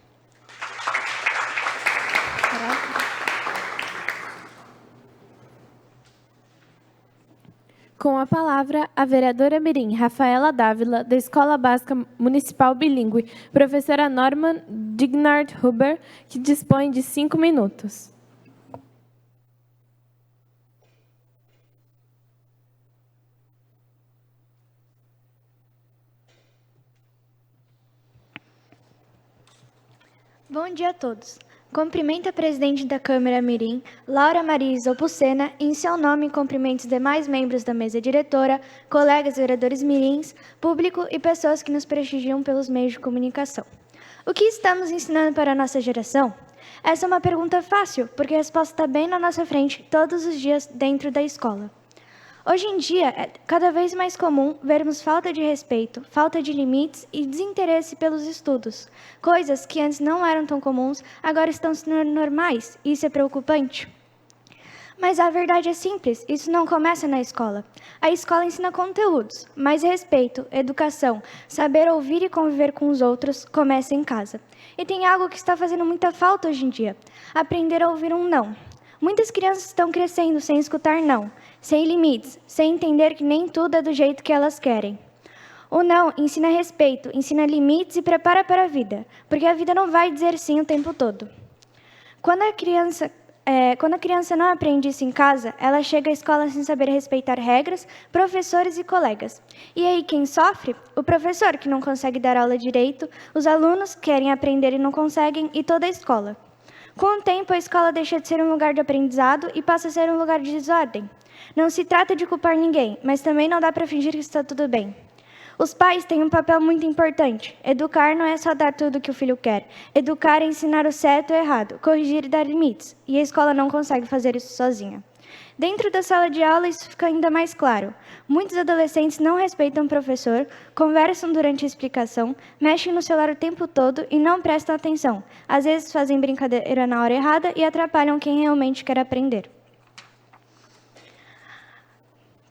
Com a palavra, a vereadora mirim Rafaela Dávila, da Escola Básica Municipal Bilíngue, professora Norman Dignard Huber, que dispõe de 5 minutos. Bom dia a todos. Cumprimento a presidente da Câmara Mirim, Laura Maria Isopucena, e em seu nome cumprimento os demais membros da mesa diretora, colegas vereadores mirins, público e pessoas que nos prestigiam pelos meios de comunicação. O que estamos ensinando para a nossa geração? Essa é uma pergunta fácil, porque a resposta está bem na nossa frente todos os dias dentro da escola. Hoje em dia, é cada vez mais comum vermos falta de respeito, falta de limites e desinteresse pelos estudos. Coisas que antes não eram tão comuns, agora estão se tornando normais, e isso é preocupante. Mas a verdade é simples, isso não começa na escola. A escola ensina conteúdos, mas respeito, educação, saber ouvir e conviver com os outros começa em casa. E tem algo que está fazendo muita falta hoje em dia: aprender a ouvir um não. Muitas crianças estão crescendo sem escutar não, sem limites, sem entender que nem tudo é do jeito que elas querem. O não ensina respeito, ensina limites e prepara para a vida, porque a vida não vai dizer sim o tempo todo. Quando a criança não aprende isso em casa, ela chega à escola sem saber respeitar regras, professores e colegas. E aí quem sofre? O professor, que não consegue dar aula direito, os alunos que querem aprender e não conseguem, e toda a escola. Com o tempo, a escola deixa de ser um lugar de aprendizado e passa a ser um lugar de desordem. Não se trata de culpar ninguém, mas também não dá para fingir que está tudo bem. Os pais têm um papel muito importante. Educar não é só dar tudo o que o filho quer. Educar é ensinar o certo e o errado, corrigir e dar limites. E a escola não consegue fazer isso sozinha. Dentro da sala de aula, isso fica ainda mais claro. Muitos adolescentes não respeitam o professor, conversam durante a explicação, mexem no celular o tempo todo e não prestam atenção. Às vezes fazem brincadeira na hora errada e atrapalham quem realmente quer aprender.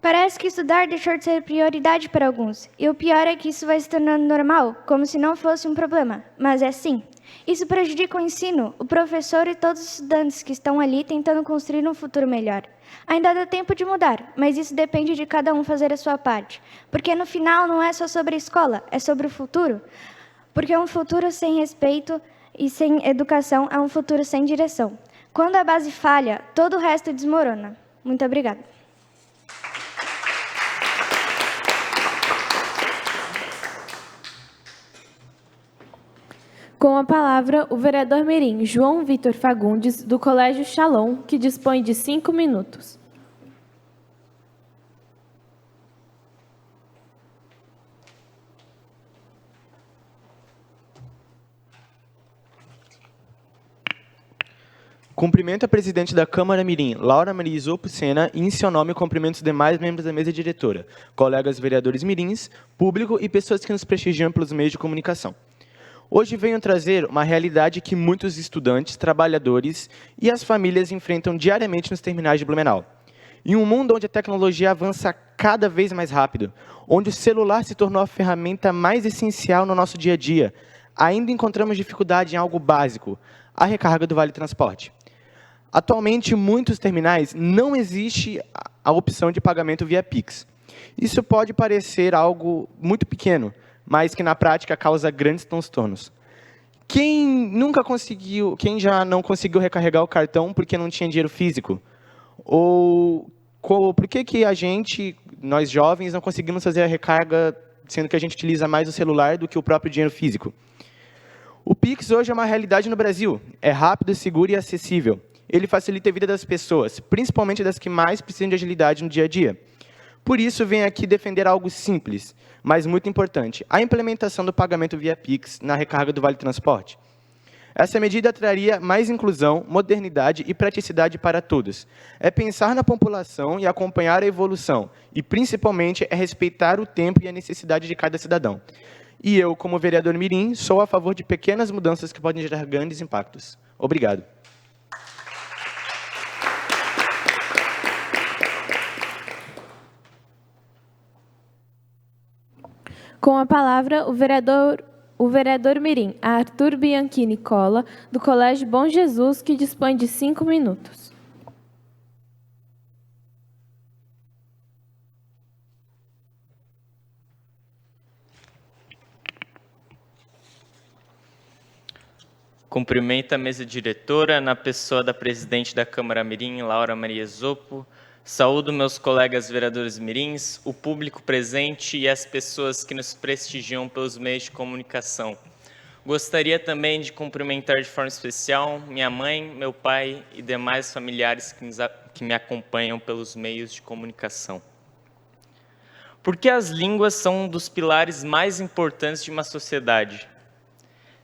Parece que estudar deixou de ser prioridade para alguns. E o pior é que isso vai se tornando normal, como se não fosse um problema. Mas é sim. Isso prejudica o ensino, o professor e todos os estudantes que estão ali tentando construir um futuro melhor. Ainda dá tempo de mudar, mas isso depende de cada um fazer a sua parte. Porque no final não é só sobre a escola, é sobre o futuro. Porque um futuro sem respeito e sem educação é um futuro sem direção. Quando a base falha, todo o resto desmorona. Muito obrigada. Com a palavra, o vereador mirim João Vitor Fagundes, do Colégio Shalom, que dispõe de 5 minutos. Cumprimento a presidente da Câmara Mirim, Laura Maria Zopo Sena, e em seu nome cumprimento os demais membros da mesa diretora, colegas vereadores mirins, público e pessoas que nos prestigiam pelos meios de comunicação. Hoje venho trazer uma realidade que muitos estudantes, trabalhadores e as famílias enfrentam diariamente nos terminais de Blumenau. Em um mundo onde a tecnologia avança cada vez mais rápido, onde o celular se tornou a ferramenta mais essencial no nosso dia a dia, ainda encontramos dificuldade em algo básico, a recarga do Vale Transporte. Atualmente, em muitos terminais não existe a opção de pagamento via Pix. Isso pode parecer algo muito pequeno, mas que na prática causa grandes transtornos. Quem já não conseguiu recarregar o cartão porque não tinha dinheiro físico? Ou por que nós jovens, não conseguimos fazer a recarga, sendo que a gente utiliza mais o celular do que o próprio dinheiro físico? O Pix hoje é uma realidade no Brasil. É rápido, seguro e acessível. Ele facilita a vida das pessoas, principalmente das que mais precisam de agilidade no dia a dia. Por isso, venho aqui defender algo simples, mas muito importante, a implementação do pagamento via Pix na recarga do Vale Transporte. Essa medida traria mais inclusão, modernidade e praticidade para todos. É pensar na população e acompanhar a evolução, e principalmente é respeitar o tempo e a necessidade de cada cidadão. E eu, como vereador mirim, sou a favor de pequenas mudanças que podem gerar grandes impactos. Obrigado. Com a palavra, o vereador mirim Arthur Bianchini Cola, do Colégio Bom Jesus, que dispõe de 5 minutos. Cumprimento a mesa diretora, na pessoa da presidente da Câmara Mirim, Laura Maria Zopo. Saúdo meus colegas vereadores mirins, o público presente e as pessoas que nos prestigiam pelos meios de comunicação. Gostaria também de cumprimentar de forma especial minha mãe, meu pai e demais familiares que me acompanham pelos meios de comunicação. Porque as línguas são um dos pilares mais importantes de uma sociedade.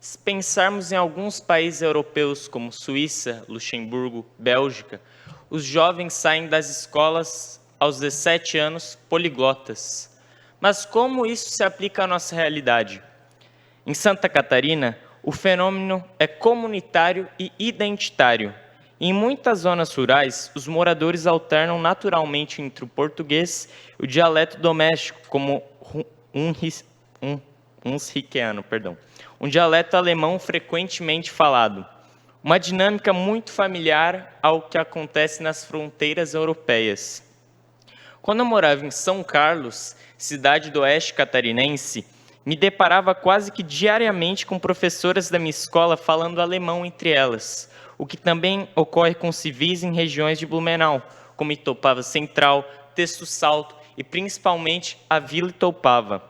Se pensarmos em alguns países europeus, como Suíça, Luxemburgo, Bélgica, os jovens saem das escolas aos 17 anos poliglotas. Mas como isso se aplica à nossa realidade? Em Santa Catarina, o fenômeno é comunitário e identitário. Em muitas zonas rurais, os moradores alternam naturalmente entre o português e o dialeto doméstico, como um dialeto alemão frequentemente falado. Uma dinâmica muito familiar ao que acontece nas fronteiras europeias. Quando eu morava em São Carlos, cidade do oeste catarinense, me deparava quase que diariamente com professoras da minha escola falando alemão entre elas, o que também ocorre com civis em regiões de Blumenau, como Itopava Central, Texto Salto e principalmente a Vila Itopava.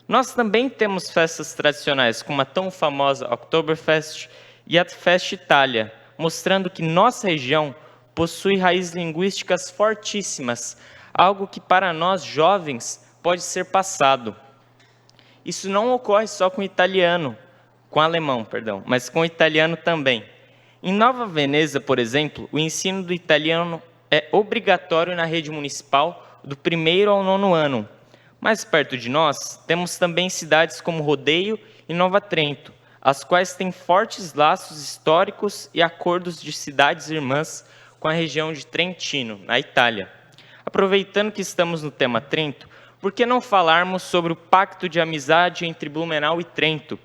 Nós também temos festas tradicionais, como a tão famosa Oktoberfest e a Festa Itália, mostrando que nossa região possui raízes linguísticas fortíssimas, algo que para nós jovens pode ser passado. Isso não ocorre só com alemão, mas com o italiano também. Em Nova Veneza, por exemplo, o ensino do italiano é obrigatório na rede municipal do 1º ao 9º ano. Mais perto de nós, temos também cidades como Rodeio e Nova Trento, as quais têm fortes laços históricos e acordos de cidades irmãs com a região de Trentino, na Itália. Aproveitando que estamos no tema Trento, por que não falarmos sobre o Pacto de Amizade entre Blumenau e Trento,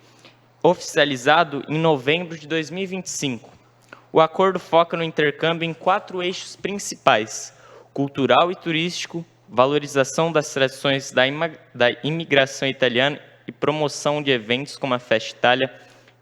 oficializado em novembro de 2025? O acordo foca no intercâmbio em 4 eixos principais: cultural e turístico, valorização das tradições da imigração italiana e promoção de eventos como a Festa Itália,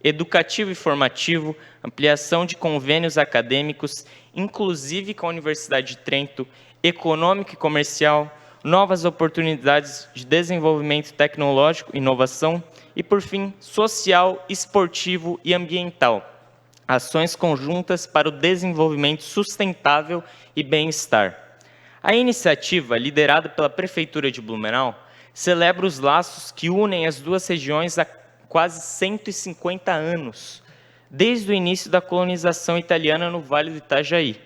educativo e formativo, ampliação de convênios acadêmicos, inclusive com a Universidade de Trento, econômico e comercial, novas oportunidades de desenvolvimento tecnológico, inovação e, por fim, social, esportivo e ambiental. Ações conjuntas para o desenvolvimento sustentável e bem-estar. A iniciativa, liderada pela Prefeitura de Blumenau, celebra os laços que unem as duas regiões há quase 150 anos, desde o início da colonização italiana no Vale do Itajaí.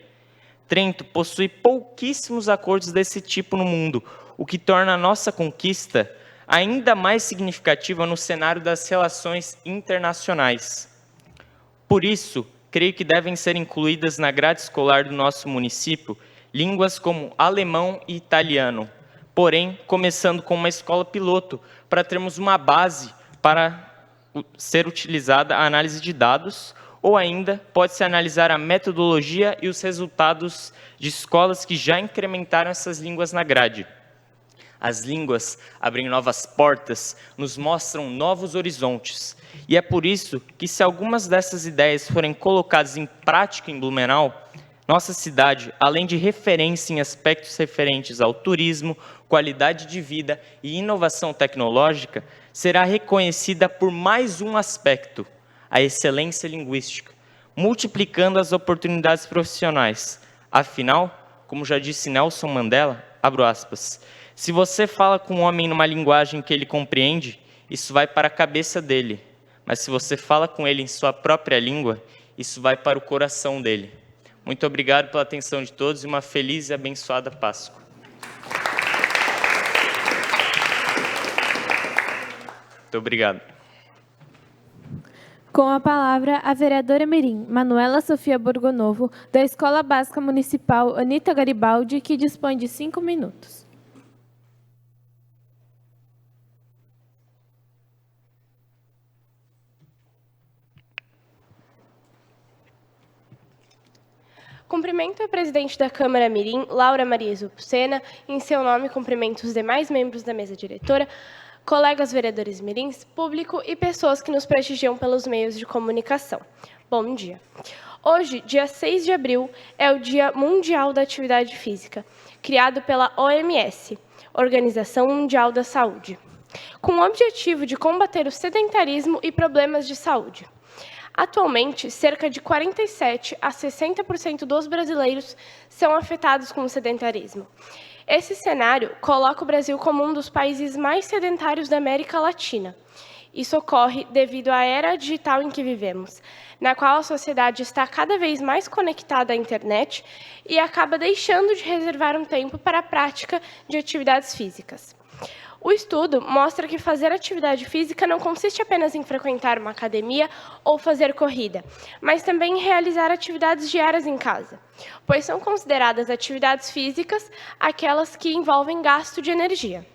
Trento possui pouquíssimos acordos desse tipo no mundo, o que torna a nossa conquista ainda mais significativa no cenário das relações internacionais. Por isso, creio que devem ser incluídas na grade escolar do nosso município línguas como alemão e italiano, porém, começando com uma escola piloto, para termos uma base para ser utilizada a análise de dados, ou ainda pode-se analisar a metodologia e os resultados de escolas que já incrementaram essas línguas na grade. As línguas abrem novas portas, nos mostram novos horizontes. E é por isso que, se algumas dessas ideias forem colocadas em prática em Blumenau, nossa cidade, além de referência em aspectos referentes ao turismo, qualidade de vida e inovação tecnológica, será reconhecida por mais um aspecto: a excelência linguística, multiplicando as oportunidades profissionais. Afinal, como já disse Nelson Mandela, abro aspas, se você fala com um homem numa linguagem que ele compreende, isso vai para a cabeça dele. Mas se você fala com ele em sua própria língua, isso vai para o coração dele. Muito obrigado pela atenção de todos e uma feliz e abençoada Páscoa. Muito obrigado. Com a palavra, a vereadora mirim, Manuela Sofia Borgonovo, da Escola Básica Municipal Anita Garibaldi, que dispõe de 5 minutos. Cumprimento a presidente da Câmara Mirim, Laura Maria Zupucena, em seu nome cumprimento os demais membros da mesa diretora, colegas vereadores mirins, público e pessoas que nos prestigiam pelos meios de comunicação. Bom dia. Hoje, dia 6 de abril, é o Dia Mundial da Atividade Física, criado pela OMS, Organização Mundial da Saúde, com o objetivo de combater o sedentarismo e problemas de saúde. Atualmente, cerca de 47% a 60% dos brasileiros são afetados com o sedentarismo. Esse cenário coloca o Brasil como um dos países mais sedentários da América Latina. Isso ocorre devido à era digital em que vivemos, na qual a sociedade está cada vez mais conectada à internet e acaba deixando de reservar um tempo para a prática de atividades físicas. O estudo mostra que fazer atividade física não consiste apenas em frequentar uma academia ou fazer corrida, mas também em realizar atividades diárias em casa, pois são consideradas atividades físicas aquelas que envolvem gasto de energia.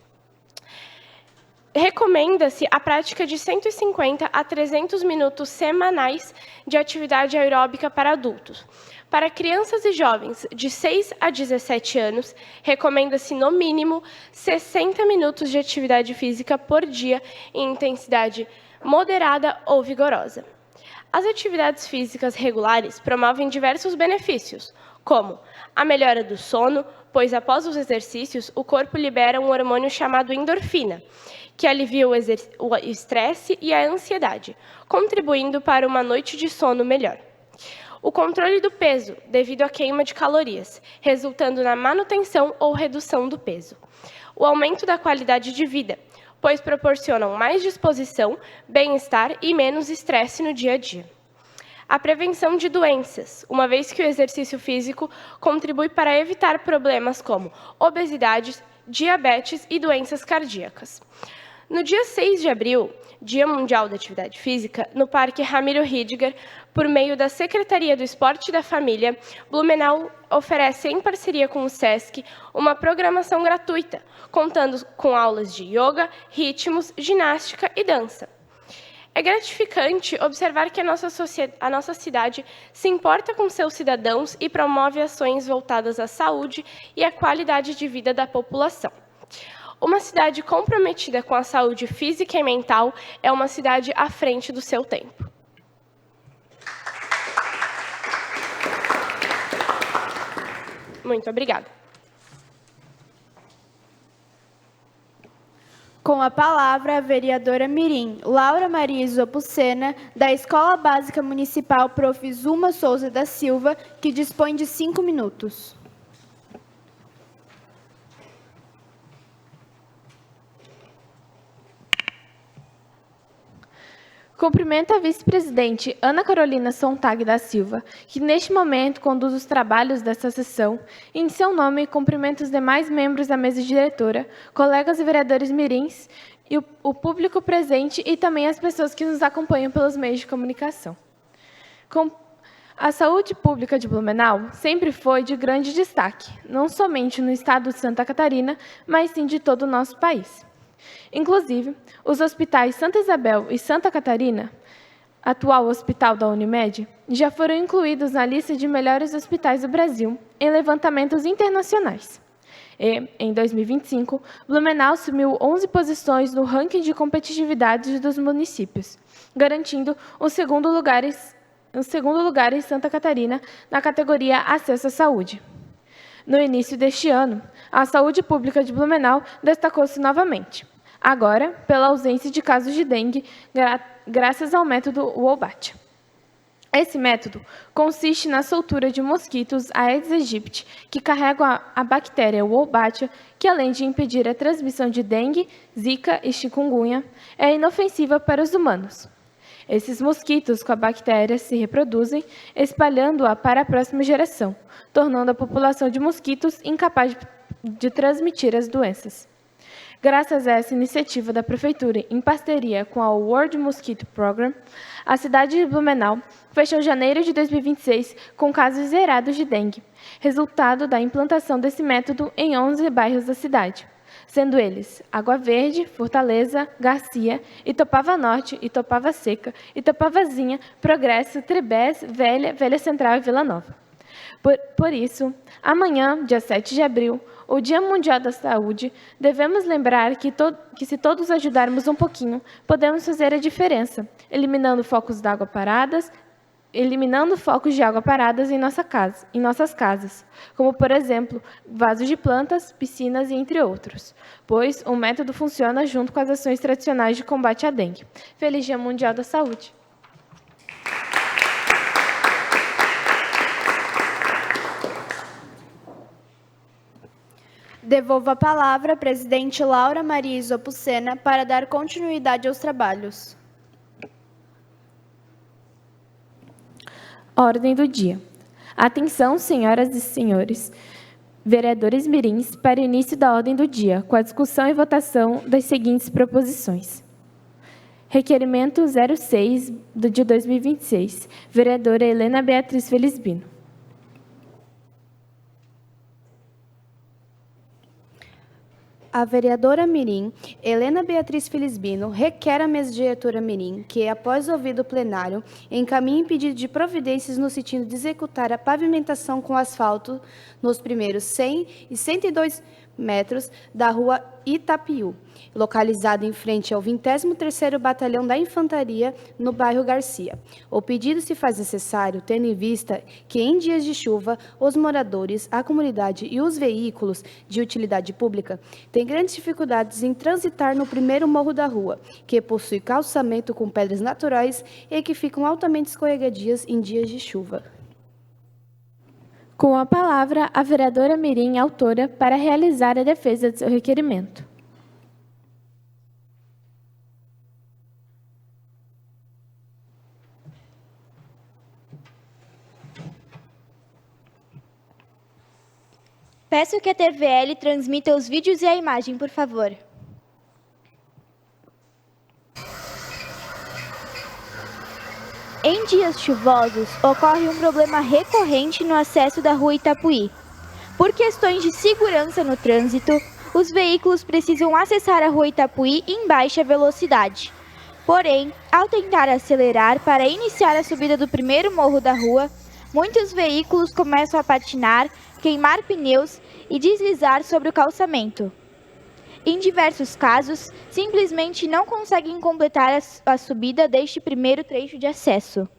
Recomenda-se a prática de 150 a 300 minutos semanais de atividade aeróbica para adultos. Para crianças e jovens de 6 a 17 anos, recomenda-se, no mínimo, 60 minutos de atividade física por dia em intensidade moderada ou vigorosa. As atividades físicas regulares promovem diversos benefícios, como a melhora do sono, pois após os exercícios, o corpo libera um hormônio chamado endorfina, que alivia o estresse e a ansiedade, contribuindo para uma noite de sono melhor. O controle do peso, devido à queima de calorias, resultando na manutenção ou redução do peso. O aumento da qualidade de vida, pois proporcionam mais disposição, bem-estar e menos estresse no dia a dia. A prevenção de doenças, uma vez que o exercício físico contribui para evitar problemas como obesidade, diabetes e doenças cardíacas. No dia 6 de abril, Dia Mundial da Atividade Física, no Parque Ramiro Ridger, por meio da Secretaria do Esporte e da Família, Blumenau oferece, em parceria com o SESC, uma programação gratuita, contando com aulas de yoga, ritmos, ginástica e dança. É gratificante observar que a nossa cidade se importa com seus cidadãos e promove ações voltadas à saúde e à qualidade de vida da população. Uma cidade comprometida com a saúde física e mental é uma cidade à frente do seu tempo. Muito obrigada. Com a palavra, a vereadora mirim Laura Maria Isopucena, da Escola Básica Municipal Prof. Zuma Souza da Silva, que dispõe de 5 minutos. Cumprimento a vice-presidente Ana Carolina Sontag da Silva, que neste momento conduz os trabalhos desta sessão. Em seu nome, cumprimento os demais membros da mesa diretora, colegas e vereadores mirins, e o público presente e também as pessoas que nos acompanham pelos meios de comunicação. A saúde pública de Blumenau sempre foi de grande destaque, não somente no estado de Santa Catarina, mas sim de todo o nosso país. Inclusive, os hospitais Santa Isabel e Santa Catarina, atual hospital da Unimed, já foram incluídos na lista de melhores hospitais do Brasil em levantamentos internacionais. E, em 2025, Blumenau assumiu 11 posições no ranking de competitividade dos municípios, garantindo o segundo lugar em Santa Catarina na categoria Acesso à Saúde. No início deste ano, a saúde pública de Blumenau destacou-se novamente, agora pela ausência de casos de dengue, graças ao método Wolbachia. Esse método consiste na soltura de mosquitos Aedes aegypti, que carregam a bactéria Wolbachia, que além de impedir a transmissão de dengue, zika e chikungunya, é inofensiva para os humanos. Esses mosquitos com a bactéria se reproduzem, espalhando-a para a próxima geração, tornando a população de mosquitos incapaz de transmitir as doenças. Graças a essa iniciativa da Prefeitura, em parceria com a World Mosquito Program, a cidade de Blumenau fechou janeiro de 2026 com casos zerados de dengue, resultado da implantação desse método em 11 bairros da cidade, sendo eles Água Verde, Fortaleza, Garcia, Itopava Norte, Itopava Seca, Itopavazinha, Progresso, Tribés, Velha Central e Vila Nova. Por isso, amanhã, dia 7 de abril, o Dia Mundial da Saúde, devemos lembrar que se todos ajudarmos um pouquinho, podemos fazer a diferença, eliminando focos de água paradas em nossas casas, como, por exemplo, vasos de plantas, piscinas e entre outros, pois o método funciona junto com as ações tradicionais de combate à dengue. Feliz Dia Mundial da Saúde! Devolvo a palavra à presidente Laura Maria Isopucena para dar continuidade aos trabalhos. Ordem do dia. Atenção, senhoras e senhores, vereadores mirins, para o início da ordem do dia, com a discussão e votação das seguintes proposições. Requerimento 06 de 2026, vereadora Helena Beatriz Felisbino. A vereadora mirim, Helena Beatriz Felisbino, requer à mesa diretora mirim que, após ouvido o plenário, encaminhe pedido de providências no sentido de executar a pavimentação com asfalto nos primeiros 100 e 102 metros da rua Itapiú, localizada em frente ao 23º Batalhão da Infantaria, no bairro Garcia. O pedido se faz necessário, tendo em vista que, em dias de chuva, os moradores, a comunidade e os veículos de utilidade pública têm grandes dificuldades em transitar no primeiro morro da rua, que possui calçamento com pedras naturais e que ficam altamente escorregadias em dias de chuva. Com a palavra, a vereadora mirim, autora, para realizar a defesa de seu requerimento. Peço que a TVL transmita os vídeos e a imagem, por favor. Em dias chuvosos, ocorre um problema recorrente no acesso da Rua Itapuí. Por questões de segurança no trânsito, os veículos precisam acessar a Rua Itapuí em baixa velocidade. Porém, ao tentar acelerar para iniciar a subida do primeiro morro da rua, muitos veículos começam a patinar, queimar pneus e deslizar sobre o calçamento. Em diversos casos, simplesmente não conseguem completar a subida deste primeiro trecho de acesso.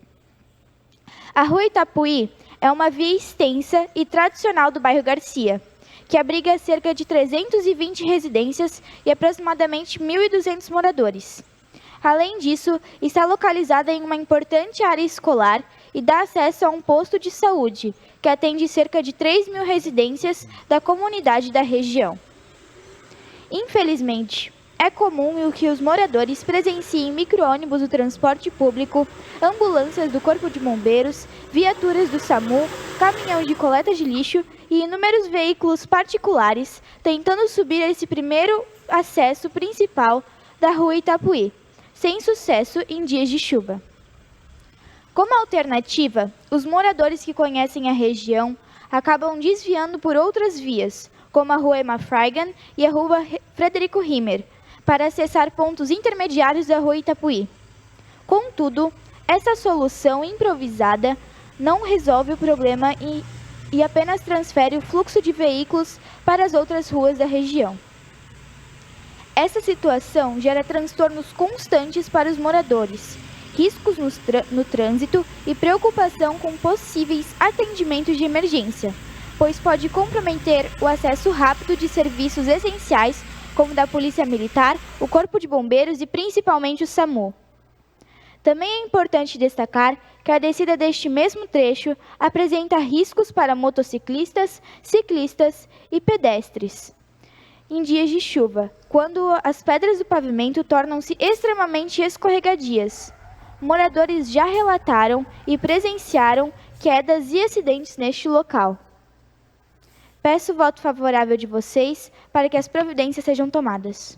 A Rua Itapuí é uma via extensa e tradicional do bairro Garcia, que abriga cerca de 320 residências e aproximadamente 1.200 moradores. Além disso, está localizada em uma importante área escolar e dá acesso a um posto de saúde, que atende cerca de 3.000 residências da comunidade da região. Infelizmente, é comum que os moradores presenciem micro-ônibus do transporte público, ambulâncias do Corpo de Bombeiros, viaturas do SAMU, caminhão de coleta de lixo e inúmeros veículos particulares tentando subir esse primeiro acesso principal da Rua Itapuí, sem sucesso em dias de chuva. Como alternativa, os moradores que conhecem a região acabam desviando por outras vias, como a Rua Emma Freigan e a Rua Frederico Rimmer, para acessar pontos intermediários da Rua Itapuí. Contudo, essa solução improvisada não resolve o problema e apenas transfere o fluxo de veículos para as outras ruas da região. Essa situação gera transtornos constantes para os moradores, riscos no trânsito e preocupação com possíveis atendimentos de emergência, pois pode comprometer o acesso rápido de serviços essenciais, como da Polícia Militar, o Corpo de Bombeiros e principalmente o SAMU. Também é importante destacar que a descida deste mesmo trecho apresenta riscos para motociclistas, ciclistas e pedestres. Em dias de chuva, quando as pedras do pavimento tornam-se extremamente escorregadias. Moradores já relataram e presenciaram quedas e acidentes neste local. Peço o voto favorável de vocês para que as providências sejam tomadas.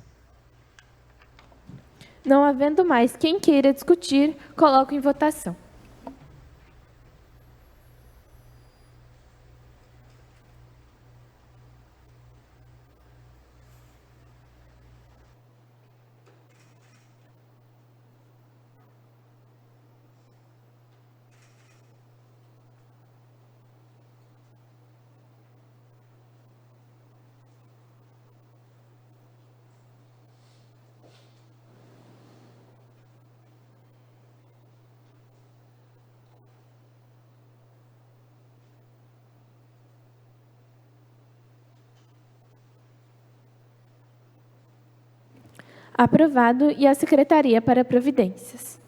Não havendo mais quem queira discutir, coloco em votação. Aprovado e a Secretaria para Providências.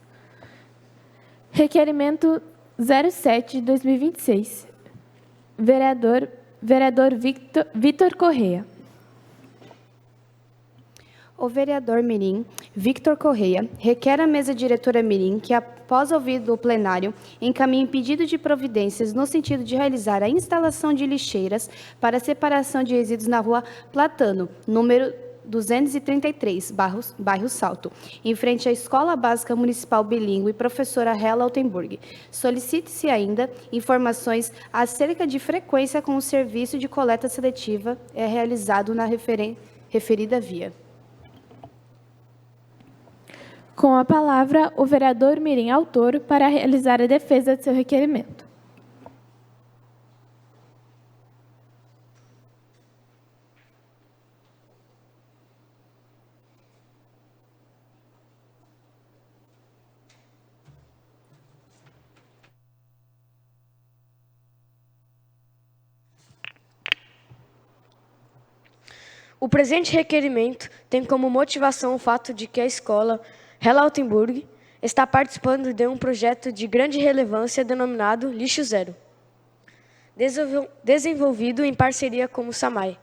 Requerimento 07 de 2026. Vereador Vitor Correia. O vereador Mirim, Victor Correia, requer à mesa diretora Mirim que, após ouvido o plenário, encaminhe pedido de providências no sentido de realizar a instalação de lixeiras para a separação de resíduos na rua Platano, número 233, bairro Salto, em frente à Escola Básica Municipal Bilíngue Professora Hella Altenburg. Solicite-se ainda informações acerca de frequência com o serviço de coleta seletiva realizado na referida via. Com a palavra, o vereador Mirim Autor para realizar a defesa de seu requerimento. O presente requerimento tem como motivação o fato de que a escola Hella Altenburg está participando de um projeto de grande relevância denominado Lixo Zero, desenvolvido em parceria com o SAMAI.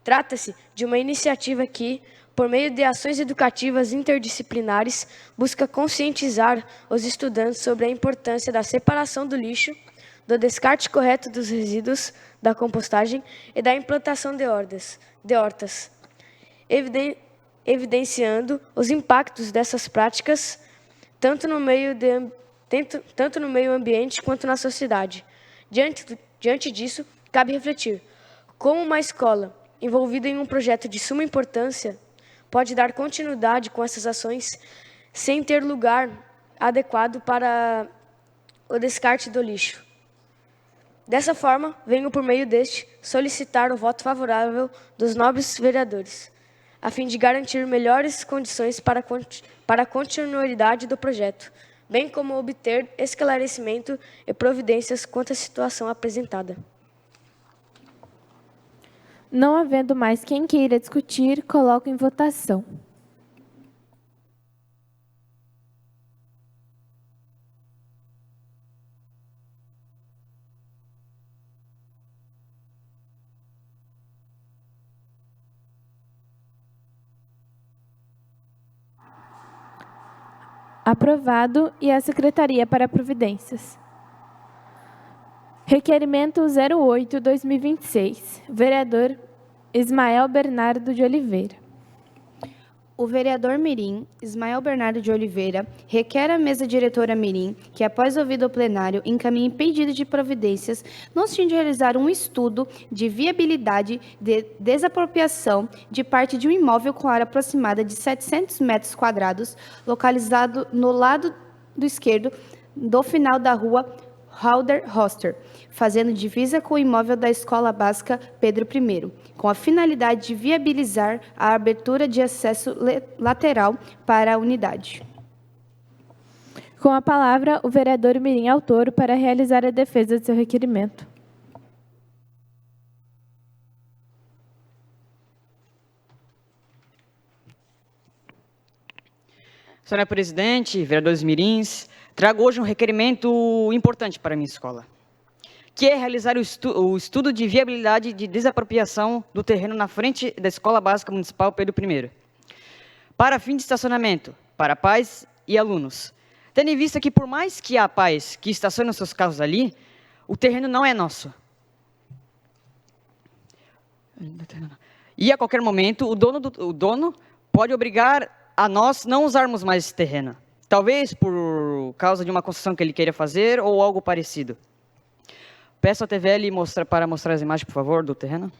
Trata-se de uma iniciativa que, por meio de ações educativas interdisciplinares, busca conscientizar os estudantes sobre a importância da separação do lixo do descarte correto dos resíduos, da compostagem e da implantação de hortas, evidenciando os impactos dessas práticas tanto no meio ambiente quanto na sociedade. Diante disso, cabe refletir como uma escola envolvida em um projeto de suma importância pode dar continuidade com essas ações sem ter lugar adequado para o descarte do lixo. Dessa forma, venho por meio deste solicitar o voto favorável dos nobres vereadores, a fim de garantir melhores condições para a continuidade do projeto, bem como obter esclarecimento e providências quanto à situação apresentada. Não havendo mais quem queira discutir, coloco em votação. Aprovado e a Secretaria para Providências. Requerimento 08/2026, vereador Ismael Bernardo de Oliveira. O vereador Mirim, Ismael Bernardo de Oliveira, requer à mesa diretora Mirim que, após ouvido o plenário, encaminhe pedido de providências no sentido de realizar um estudo de viabilidade de desapropriação de parte de um imóvel com área aproximada de 700 metros quadrados, localizado no lado do esquerdo do final da rua Halder Roster, fazendo divisa com o imóvel da Escola Básica Pedro I, com a finalidade de viabilizar a abertura de acesso lateral para a unidade. Com a palavra, o vereador Mirim Altoro para realizar a defesa de seu requerimento. Senhora Presidente, vereadores mirins, trago hoje um requerimento importante para a minha escola, que é realizar o estudo de viabilidade de desapropriação do terreno na frente da Escola Básica Municipal Pedro I, para fim de estacionamento, para pais e alunos. Tendo em vista que, por mais que há pais que estacionam seus carros ali, o terreno não é nosso. E, a qualquer momento, o dono pode obrigar a nós não usarmos mais esse terreno. Talvez por causa de uma construção que ele queira fazer ou algo parecido. Peço a TVL para mostrar as imagens, por favor, do terreno.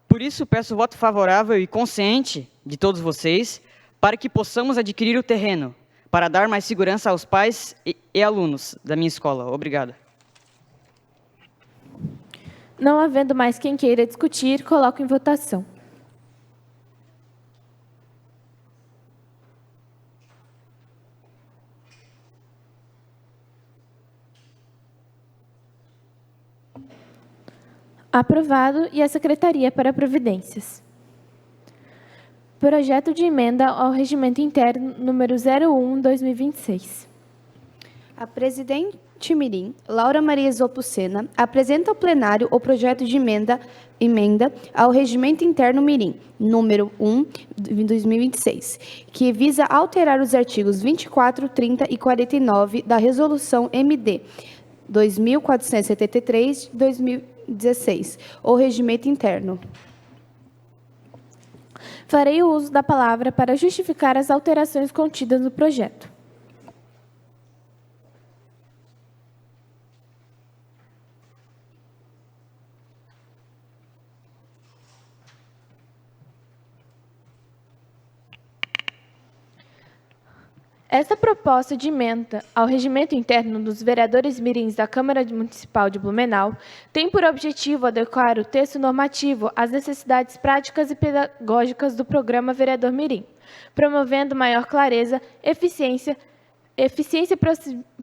Por isso, peço o voto favorável e consciente de todos vocês para que possamos adquirir o terreno, para dar mais segurança aos pais e alunos da minha escola. Obrigado. Não havendo mais quem queira discutir, coloco em votação. Aprovado e a Secretaria para Providências. Projeto de emenda ao Regimento Interno número 01/2026. A presidente Mirim, Laura Maria Zopucena, apresenta ao plenário o projeto de emenda ao Regimento Interno Mirim, número 1/2026, que visa alterar os artigos 24, 30 e 49 da Resolução MD 2473 de 2016, o Regimento Interno. Farei o uso da palavra para justificar as alterações contidas no projeto. Esta proposta de emenda ao regimento interno dos vereadores mirins da Câmara Municipal de Blumenau tem por objetivo adequar o texto normativo às necessidades práticas e pedagógicas do programa Vereador Mirim, promovendo maior clareza, eficiência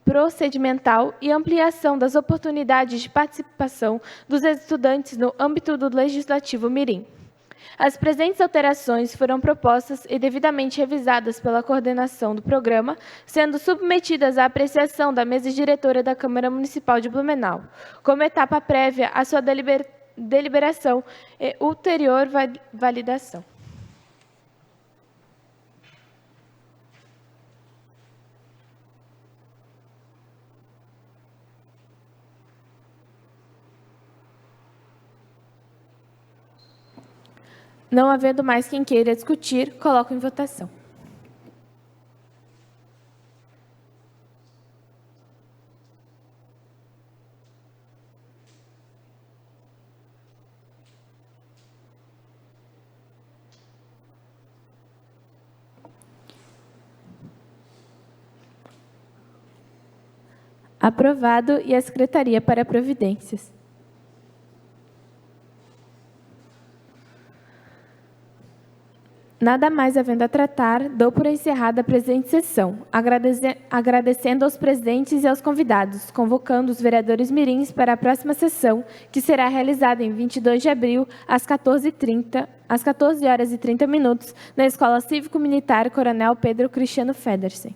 procedimental e ampliação das oportunidades de participação dos estudantes no âmbito do Legislativo Mirim. As presentes alterações foram propostas e devidamente revisadas pela coordenação do programa, sendo submetidas à apreciação da mesa diretora da Câmara Municipal de Blumenau, como etapa prévia à sua deliberação e ulterior validação. Não havendo mais quem queira discutir, coloco em votação. Aprovado e a Secretaria para Providências. Nada mais havendo a tratar, dou por encerrada a presente sessão, agradecendo aos presentes e aos convidados, convocando os vereadores mirins para a próxima sessão, que será realizada em 22 de abril, às 14h30, na Escola Cívico-Militar Coronel Pedro Cristiano Federsen.